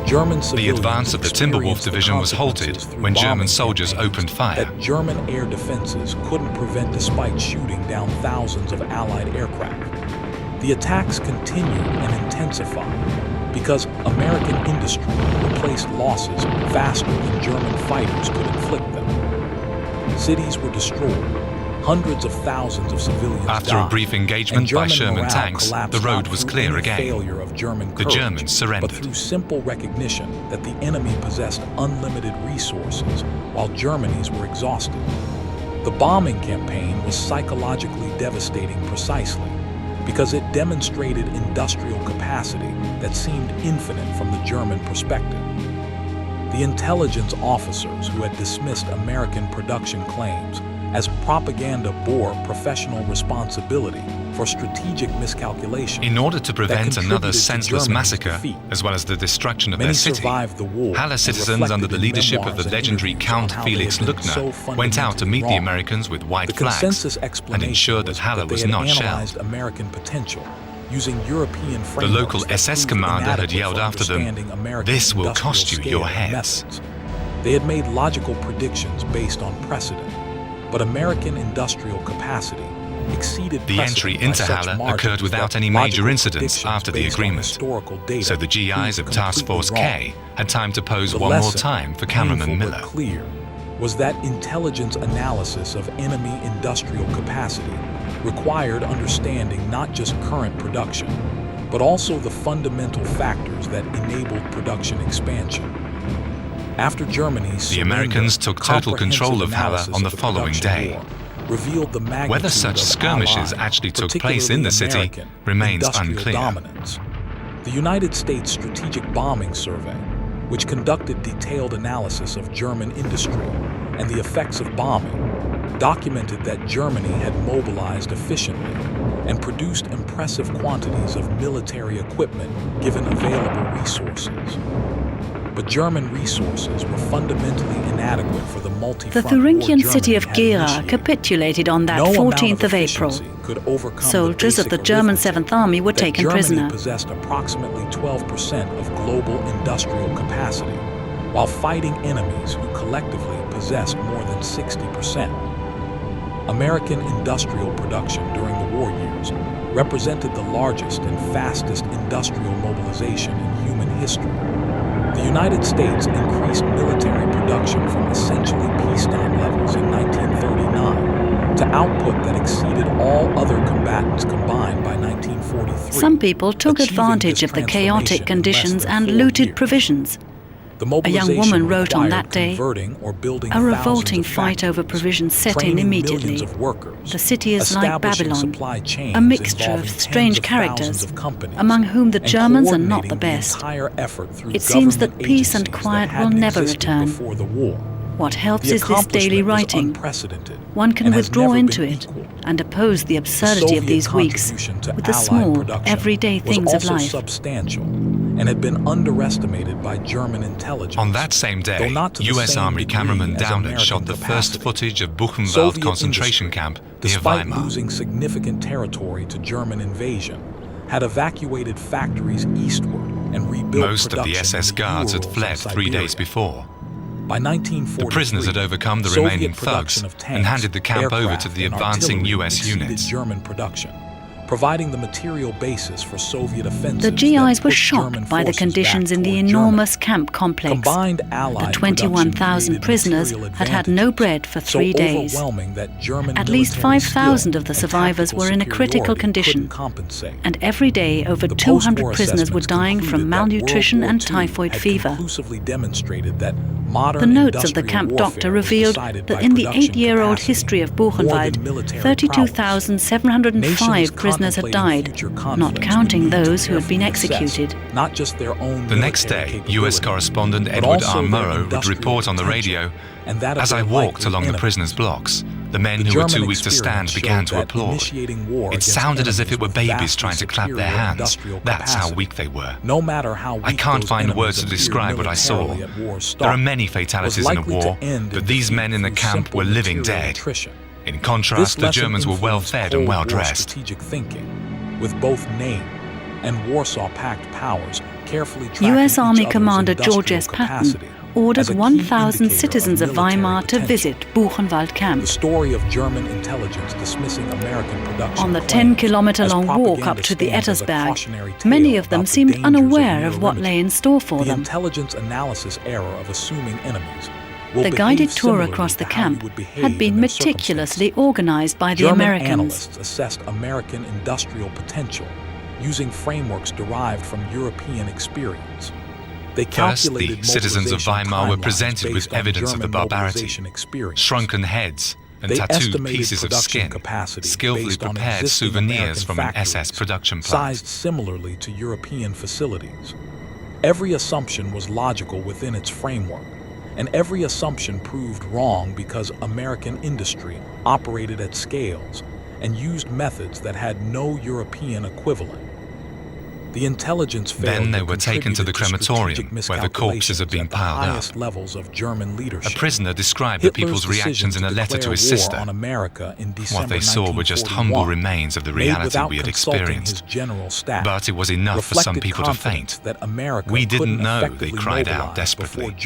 [SPEAKER 1] German
[SPEAKER 2] The
[SPEAKER 1] civilians
[SPEAKER 2] advance of the Timberwolf
[SPEAKER 1] experienced the
[SPEAKER 2] Division was halted
[SPEAKER 1] consequences through
[SPEAKER 2] when German
[SPEAKER 1] bombing
[SPEAKER 2] soldiers
[SPEAKER 1] campaigns
[SPEAKER 2] opened fire.
[SPEAKER 1] that German air defenses couldn't prevent despite shooting down thousands of Allied aircraft. The attacks continued and intensified because American industry replaced losses faster than German fighters could inflict them. Cities were destroyed. Hundreds of thousands of civilians
[SPEAKER 2] After
[SPEAKER 1] died,
[SPEAKER 2] a brief
[SPEAKER 1] and
[SPEAKER 2] engagement by
[SPEAKER 1] German
[SPEAKER 2] Sherman
[SPEAKER 1] morale
[SPEAKER 2] tanks,
[SPEAKER 1] collapsed
[SPEAKER 2] the road
[SPEAKER 1] not
[SPEAKER 2] was
[SPEAKER 1] through
[SPEAKER 2] clear
[SPEAKER 1] any
[SPEAKER 2] again.
[SPEAKER 1] failure of German
[SPEAKER 2] The
[SPEAKER 1] courage,
[SPEAKER 2] Germans surrendered.
[SPEAKER 1] but through simple recognition that the enemy possessed unlimited resources while Germany's were exhausted. The bombing campaign was psychologically devastating precisely because it demonstrated industrial capacity that seemed infinite from the German perspective. The intelligence officers who had dismissed American production claims as propaganda bore professional responsibility for strategic miscalculation.
[SPEAKER 2] In order to prevent another senseless massacre, as well as the destruction of their city, Halle citizens under the leadership of the legendary Count Felix Luckner went out to meet the Americans with white flags and ensured that Halle was not shelled.
[SPEAKER 1] American potential, using European
[SPEAKER 2] The local SS commander had yelled after them, "This will cost you your heads."
[SPEAKER 1] They had made logical predictions based on precedent, but American industrial capacity exceeded
[SPEAKER 2] The entry into Halle occurred without any major incidents after the agreement, so the GIs of Task Force K had time to pose one more time for cameraman Miller.
[SPEAKER 1] Clear was that intelligence analysis of enemy industrial capacity required understanding not just current production, but also the fundamental factors that enabled production expansion. After Germany's
[SPEAKER 2] The Americans took total control of Halle on the following day.
[SPEAKER 1] Revealed the magnitude
[SPEAKER 2] Whether such
[SPEAKER 1] of
[SPEAKER 2] skirmishes
[SPEAKER 1] Allied,
[SPEAKER 2] actually took place in the city
[SPEAKER 1] American
[SPEAKER 2] remains
[SPEAKER 1] industrial
[SPEAKER 2] unclear.
[SPEAKER 1] dominance. The United States Strategic Bombing Survey, which conducted detailed analysis of German industry and the effects of bombing, documented that Germany had mobilized efficiently and produced impressive quantities of military equipment given available resources. But German resources were fundamentally inadequate for the multi-front
[SPEAKER 3] The Thuringian
[SPEAKER 1] war
[SPEAKER 3] city
[SPEAKER 1] Germany
[SPEAKER 3] of
[SPEAKER 1] had
[SPEAKER 3] Gera
[SPEAKER 1] initiated.
[SPEAKER 3] capitulated on that
[SPEAKER 1] No amount
[SPEAKER 3] 14th of April.
[SPEAKER 1] efficiency could overcome
[SPEAKER 3] Soldiers
[SPEAKER 1] the
[SPEAKER 3] of the
[SPEAKER 1] basic
[SPEAKER 3] German
[SPEAKER 1] arithmetic
[SPEAKER 3] 7th Army were
[SPEAKER 1] that
[SPEAKER 3] taken
[SPEAKER 1] Germany
[SPEAKER 3] prisoner.
[SPEAKER 1] possessed approximately 12% of global industrial capacity, while fighting enemies who collectively possessed more than 60%. American industrial production during the war years represented the largest and fastest industrial mobilization in human history. The United States increased military production from essentially peacetime levels in 1939 to output that exceeded all other combatants combined by 1943.
[SPEAKER 3] Some people took
[SPEAKER 1] achieving
[SPEAKER 3] advantage
[SPEAKER 1] this
[SPEAKER 3] of the chaotic
[SPEAKER 1] transformation in
[SPEAKER 3] conditions
[SPEAKER 1] less than
[SPEAKER 3] and
[SPEAKER 1] 4
[SPEAKER 3] looted
[SPEAKER 1] years.
[SPEAKER 3] provisions.
[SPEAKER 1] The
[SPEAKER 3] A young
[SPEAKER 1] mobilization
[SPEAKER 3] woman wrote on
[SPEAKER 1] required
[SPEAKER 3] that day,
[SPEAKER 1] converting or building
[SPEAKER 3] "A revolting
[SPEAKER 1] thousands of
[SPEAKER 3] fight over
[SPEAKER 1] factories,
[SPEAKER 3] provisions set in
[SPEAKER 1] training
[SPEAKER 3] immediately.
[SPEAKER 1] millions of workers,
[SPEAKER 3] The city is like
[SPEAKER 1] establishing
[SPEAKER 3] Babylon,
[SPEAKER 1] supply chains
[SPEAKER 3] a mixture of
[SPEAKER 1] involving
[SPEAKER 3] strange
[SPEAKER 1] tens of thousands
[SPEAKER 3] characters,
[SPEAKER 1] of companies,
[SPEAKER 3] among whom the
[SPEAKER 1] and
[SPEAKER 3] Germans are not
[SPEAKER 1] coordinating
[SPEAKER 3] the best.
[SPEAKER 1] entire effort through
[SPEAKER 3] It seems that
[SPEAKER 1] government
[SPEAKER 3] peace and
[SPEAKER 1] agencies
[SPEAKER 3] quiet
[SPEAKER 1] that
[SPEAKER 3] will
[SPEAKER 1] hadn't
[SPEAKER 3] never
[SPEAKER 1] existed
[SPEAKER 3] return.
[SPEAKER 1] before the war.
[SPEAKER 3] What helps
[SPEAKER 1] The
[SPEAKER 3] is this daily
[SPEAKER 1] accomplishment was
[SPEAKER 3] writing.
[SPEAKER 1] unprecedented
[SPEAKER 3] One can
[SPEAKER 1] and has
[SPEAKER 3] withdraw
[SPEAKER 1] never
[SPEAKER 3] into
[SPEAKER 1] been
[SPEAKER 3] it
[SPEAKER 1] equaled.
[SPEAKER 3] and oppose the absurdity of
[SPEAKER 1] Soviet
[SPEAKER 3] these weeks
[SPEAKER 1] contribution to
[SPEAKER 3] with the
[SPEAKER 1] Allied
[SPEAKER 3] small,
[SPEAKER 1] production
[SPEAKER 3] everyday
[SPEAKER 1] was
[SPEAKER 3] things of
[SPEAKER 1] also
[SPEAKER 3] life.
[SPEAKER 1] substantial and had been underestimated by German intelligence.
[SPEAKER 2] On that same
[SPEAKER 1] though
[SPEAKER 2] day,
[SPEAKER 1] not to the
[SPEAKER 2] US
[SPEAKER 1] same
[SPEAKER 2] Army
[SPEAKER 1] degree
[SPEAKER 2] cameraman
[SPEAKER 1] as
[SPEAKER 2] Downard
[SPEAKER 1] American
[SPEAKER 2] shot the first
[SPEAKER 1] capacity.
[SPEAKER 2] footage of Buchenwald
[SPEAKER 1] Soviet
[SPEAKER 2] concentration
[SPEAKER 1] industry,
[SPEAKER 2] camp near
[SPEAKER 1] despite
[SPEAKER 2] Weimar.
[SPEAKER 1] losing significant territory to German invasion, had evacuated factories eastward and rebuilt
[SPEAKER 2] Most of the
[SPEAKER 1] production
[SPEAKER 2] SS
[SPEAKER 1] in the
[SPEAKER 2] guards had
[SPEAKER 1] Urals
[SPEAKER 2] fled
[SPEAKER 1] and
[SPEAKER 2] 3 days
[SPEAKER 1] Siberia.
[SPEAKER 2] before.
[SPEAKER 1] By 1943,
[SPEAKER 2] The prisoners had overcome the
[SPEAKER 1] Soviet
[SPEAKER 2] remaining thugs
[SPEAKER 1] production of
[SPEAKER 2] and
[SPEAKER 1] tanks,
[SPEAKER 2] handed the camp over
[SPEAKER 1] aircraft,
[SPEAKER 2] to the
[SPEAKER 1] and
[SPEAKER 2] advancing
[SPEAKER 1] artillery
[SPEAKER 2] US
[SPEAKER 1] exceeded
[SPEAKER 2] units.
[SPEAKER 1] German production, providing the material basis for Soviet offensives.
[SPEAKER 3] The GIs
[SPEAKER 1] that
[SPEAKER 3] were
[SPEAKER 1] pushed
[SPEAKER 3] shocked
[SPEAKER 1] German
[SPEAKER 3] by the
[SPEAKER 1] forces
[SPEAKER 3] conditions
[SPEAKER 1] back
[SPEAKER 3] in the
[SPEAKER 1] toward
[SPEAKER 3] enormous
[SPEAKER 1] Germany.
[SPEAKER 3] camp complex.
[SPEAKER 1] Combined Allied
[SPEAKER 3] The 21,000
[SPEAKER 1] production
[SPEAKER 3] prisoners
[SPEAKER 1] created
[SPEAKER 3] had had no
[SPEAKER 1] material
[SPEAKER 3] bread for
[SPEAKER 1] advantages
[SPEAKER 3] 3
[SPEAKER 1] so
[SPEAKER 3] days.
[SPEAKER 1] overwhelming that German
[SPEAKER 3] At least
[SPEAKER 1] military
[SPEAKER 3] 5,000
[SPEAKER 1] skill
[SPEAKER 3] of the
[SPEAKER 1] and
[SPEAKER 3] survivors
[SPEAKER 1] tactical
[SPEAKER 3] were in a critical
[SPEAKER 1] superiority
[SPEAKER 3] condition,
[SPEAKER 1] couldn't compensate.
[SPEAKER 3] and every day over
[SPEAKER 1] The
[SPEAKER 3] 200
[SPEAKER 1] post-war
[SPEAKER 3] prisoners were
[SPEAKER 1] assessments
[SPEAKER 3] dying from
[SPEAKER 1] concluded that
[SPEAKER 3] malnutrition
[SPEAKER 1] World
[SPEAKER 3] and
[SPEAKER 1] War II
[SPEAKER 3] typhoid
[SPEAKER 1] had
[SPEAKER 3] fever.
[SPEAKER 1] conclusively demonstrated that modern
[SPEAKER 3] The notes of the
[SPEAKER 1] industrial
[SPEAKER 3] camp
[SPEAKER 1] warfare
[SPEAKER 3] doctor
[SPEAKER 1] was
[SPEAKER 3] revealed
[SPEAKER 1] decided
[SPEAKER 3] that
[SPEAKER 1] by
[SPEAKER 3] in the
[SPEAKER 1] production
[SPEAKER 3] 8-year-old
[SPEAKER 1] capacity
[SPEAKER 3] history of
[SPEAKER 1] more than
[SPEAKER 3] Buchenwald,
[SPEAKER 1] military
[SPEAKER 3] 32,705
[SPEAKER 1] Nations
[SPEAKER 3] prisoners had
[SPEAKER 1] contemplating
[SPEAKER 3] died,
[SPEAKER 1] future
[SPEAKER 3] not
[SPEAKER 1] conflicts
[SPEAKER 3] counting
[SPEAKER 1] would need to
[SPEAKER 3] those who had been
[SPEAKER 1] carefully assess
[SPEAKER 3] executed.
[SPEAKER 1] not just their own
[SPEAKER 2] The next
[SPEAKER 1] military
[SPEAKER 2] day, US
[SPEAKER 1] capability,
[SPEAKER 2] correspondent
[SPEAKER 1] but
[SPEAKER 2] Edward
[SPEAKER 1] also
[SPEAKER 2] R.
[SPEAKER 1] their
[SPEAKER 2] Murrow would
[SPEAKER 1] industrial
[SPEAKER 2] report on the
[SPEAKER 1] potential
[SPEAKER 2] radio,
[SPEAKER 1] and that of
[SPEAKER 2] "As I
[SPEAKER 1] their
[SPEAKER 2] walked
[SPEAKER 1] likely
[SPEAKER 2] along the
[SPEAKER 1] enemies.
[SPEAKER 2] prisoners' blocks, the men
[SPEAKER 1] The
[SPEAKER 2] who were
[SPEAKER 1] German
[SPEAKER 2] too weak to stand
[SPEAKER 1] experience
[SPEAKER 2] began to
[SPEAKER 1] showed that
[SPEAKER 2] applaud.
[SPEAKER 1] initiating war
[SPEAKER 2] It
[SPEAKER 1] against
[SPEAKER 2] sounded as if it
[SPEAKER 1] enemies
[SPEAKER 2] were
[SPEAKER 1] with
[SPEAKER 2] babies
[SPEAKER 1] vastly
[SPEAKER 2] trying to clap their
[SPEAKER 1] superior
[SPEAKER 2] hands.
[SPEAKER 1] industrial
[SPEAKER 2] That's how
[SPEAKER 1] capacity.
[SPEAKER 2] weak they were.
[SPEAKER 1] No matter how weak
[SPEAKER 2] I can't
[SPEAKER 1] those
[SPEAKER 2] find
[SPEAKER 1] enemies
[SPEAKER 2] words to
[SPEAKER 1] appeared
[SPEAKER 2] describe what I saw.
[SPEAKER 1] militarily at war's start,
[SPEAKER 2] There are many
[SPEAKER 1] was
[SPEAKER 2] fatalities in a
[SPEAKER 1] likely
[SPEAKER 2] war,
[SPEAKER 1] to end
[SPEAKER 2] but
[SPEAKER 1] in
[SPEAKER 2] these
[SPEAKER 1] defeat
[SPEAKER 2] men in the
[SPEAKER 1] through
[SPEAKER 2] camp
[SPEAKER 1] simple
[SPEAKER 2] were living
[SPEAKER 1] material
[SPEAKER 2] dead.
[SPEAKER 1] attrition.
[SPEAKER 2] In
[SPEAKER 1] This
[SPEAKER 2] contrast, the
[SPEAKER 1] lesson
[SPEAKER 2] Germans were well
[SPEAKER 1] influenced
[SPEAKER 2] fed
[SPEAKER 1] Cold
[SPEAKER 2] and well
[SPEAKER 1] War
[SPEAKER 2] dressed.
[SPEAKER 1] strategic thinking, with both NATO and Warsaw Pact powers carefully tracking
[SPEAKER 3] US
[SPEAKER 1] each
[SPEAKER 3] Army
[SPEAKER 1] other's
[SPEAKER 3] Commander
[SPEAKER 1] industrial
[SPEAKER 3] George S. Patton
[SPEAKER 1] capacity as
[SPEAKER 3] ordered
[SPEAKER 1] a key
[SPEAKER 3] 1,000
[SPEAKER 1] indicator
[SPEAKER 3] citizens of
[SPEAKER 1] military
[SPEAKER 3] Weimar to
[SPEAKER 1] potential.
[SPEAKER 3] visit Buchenwald camp.
[SPEAKER 1] The story of German intelligence dismissing American production
[SPEAKER 3] On the
[SPEAKER 1] claims
[SPEAKER 3] 10-kilometer-long
[SPEAKER 1] as
[SPEAKER 3] walk
[SPEAKER 1] propaganda
[SPEAKER 3] up to the
[SPEAKER 1] stands as a
[SPEAKER 3] Ettersberg,
[SPEAKER 1] cautionary tale
[SPEAKER 3] many of them
[SPEAKER 1] about the
[SPEAKER 3] seemed
[SPEAKER 1] dangers
[SPEAKER 3] unaware of what
[SPEAKER 1] near
[SPEAKER 3] lay in store for
[SPEAKER 1] The
[SPEAKER 3] them.
[SPEAKER 1] intelligence analysis error of assuming enemies will
[SPEAKER 3] The
[SPEAKER 1] behave
[SPEAKER 3] guided tour
[SPEAKER 1] similarly
[SPEAKER 3] across the
[SPEAKER 1] to how you
[SPEAKER 3] camp
[SPEAKER 1] would behave
[SPEAKER 3] had been
[SPEAKER 1] in their
[SPEAKER 3] meticulously organized by the
[SPEAKER 1] German
[SPEAKER 3] Americans.
[SPEAKER 1] analysts assessed American industrial potential using frameworks derived from European experience. They
[SPEAKER 2] First,
[SPEAKER 1] calculated
[SPEAKER 2] the citizens of
[SPEAKER 1] mobilization
[SPEAKER 2] Weimar were
[SPEAKER 1] timelines
[SPEAKER 2] presented with
[SPEAKER 1] based on
[SPEAKER 2] evidence of the
[SPEAKER 1] German
[SPEAKER 2] barbarity,
[SPEAKER 1] mobilization experience.
[SPEAKER 2] shrunken heads, and
[SPEAKER 1] They
[SPEAKER 2] tattooed
[SPEAKER 1] estimated
[SPEAKER 2] pieces of
[SPEAKER 1] production
[SPEAKER 2] skin,
[SPEAKER 1] capacity
[SPEAKER 2] skillfully
[SPEAKER 1] based on
[SPEAKER 2] prepared
[SPEAKER 1] existing
[SPEAKER 2] souvenirs
[SPEAKER 1] American
[SPEAKER 2] from an SS
[SPEAKER 1] factories,
[SPEAKER 2] production plant.
[SPEAKER 1] sized similarly to European facilities. Every assumption was logical within its framework, and every assumption proved wrong because American industry operated at scales and used methods that had no European equivalent. The intelligence failed.
[SPEAKER 2] Then they were taken to the crematorium, where the corpses had been piled up.
[SPEAKER 1] Levels of German leadership.
[SPEAKER 2] A prisoner described the people's reactions in a letter to his sister. What they saw were just humble remains of the reality we had experienced. But it was enough for some people to faint. We didn't know, they cried out desperately.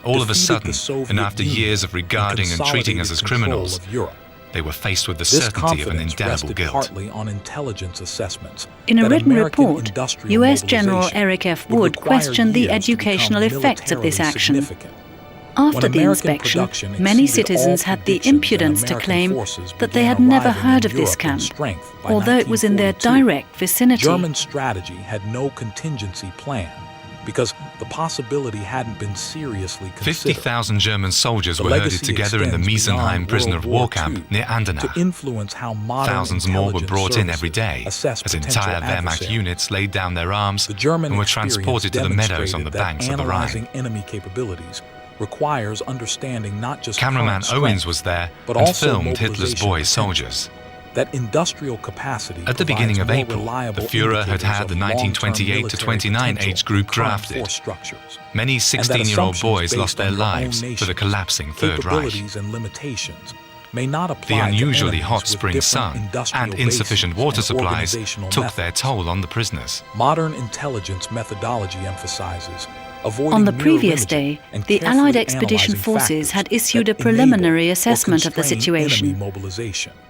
[SPEAKER 2] All of a sudden, and after years of regarding and treating us as criminals, they were faced with the certainty of an indelible guilt.
[SPEAKER 3] In a written report, U.S. General Eric F. Wood questioned the educational effects of this action. After the inspection, many citizens had the impudence to claim that they had never heard of this camp, although it was in their direct vicinity.
[SPEAKER 1] German strategy had no contingency plan, because the possibility hadn't been seriously considered.
[SPEAKER 2] 50,000 German soldiers were herded together in the Meisenheim prisoner of war camp near Andernach. Thousands more were brought in every day, as entire Wehrmacht units laid down their arms and were transported to the meadows on the banks of the Rhine.
[SPEAKER 1] Enemy capabilities requires understanding not just
[SPEAKER 2] Cameraman Owens was there and filmed Hitler's boy soldiers.
[SPEAKER 1] That industrial capacity
[SPEAKER 2] at the beginning of April, the Führer had the 1928 to 29 age group drafted. Many 16-year-old boys lost their lives for the collapsing Third Reich. The unusually hot spring sun and insufficient water supplies took their toll on the prisoners.
[SPEAKER 1] Modern intelligence methodology emphasizes
[SPEAKER 3] on the previous day, the Allied expedition forces had issued a preliminary assessment of the situation.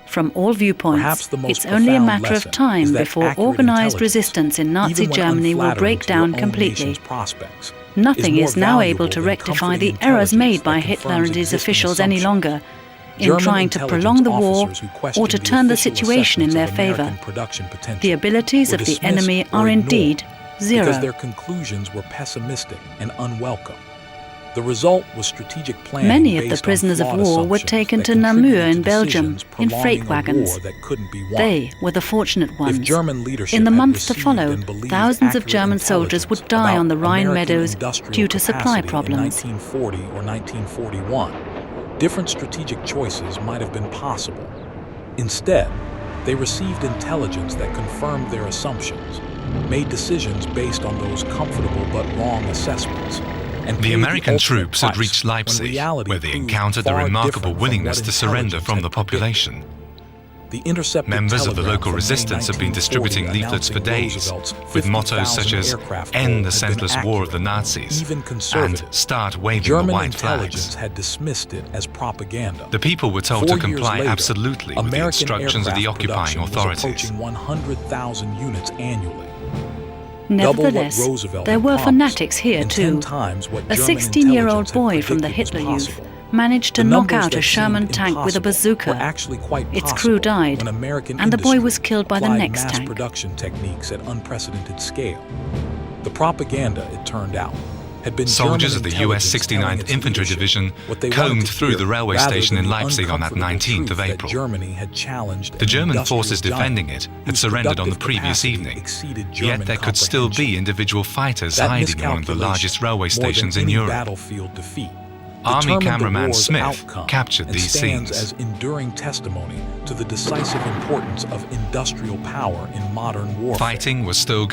[SPEAKER 3] From all viewpoints, it's only a matter of time before organized resistance in Nazi Germany will break down completely. Nothing is now able to rectify the errors made by Hitler and his officials any longer in trying to prolong the war or to turn the situation in their favor. The abilities of the enemy are indeed zero.
[SPEAKER 1] Because their conclusions were pessimistic and unwelcome. The result was strategic planning.
[SPEAKER 3] Many of the prisoners of war were taken to Namur in Belgium in freight wagons. They were the fortunate ones. In the months to follow, thousands of German soldiers would die on the Rhine meadows due to supply problems.
[SPEAKER 1] In 1940 or 1941, different strategic choices might have been possible. Instead, they received intelligence that confirmed their assumptions, made decisions based on those comfortable but wrong assessments.
[SPEAKER 2] The American troops had reached Leipzig, where they encountered the remarkable willingness to surrender from the population. Members of the local resistance had been distributing leaflets for days, with mottos such as "End the senseless war of the Nazis" and "Start waving the white flags." The people were told to comply absolutely with the instructions of the occupying authorities.
[SPEAKER 3] Nevertheless, there were fanatics here too. A 16-year-old boy from the Hitler Youth managed to knock out a Sherman tank with a bazooka. Its crew died, and the boy was killed by the next tank.
[SPEAKER 1] The propaganda, it turned out, had been
[SPEAKER 2] soldiers of the U.S. 69th Infantry Division combed through the railway station in Leipzig on that 19th of April. The German forces defending it had surrendered on the previous evening, yet there could still be individual fighters hiding among the largest railway stations in Europe. Army cameraman Smith captured these scenes.
[SPEAKER 1] As enduring testimony to the decisive importance of industrial power in modern warfare.
[SPEAKER 2] Fighting was still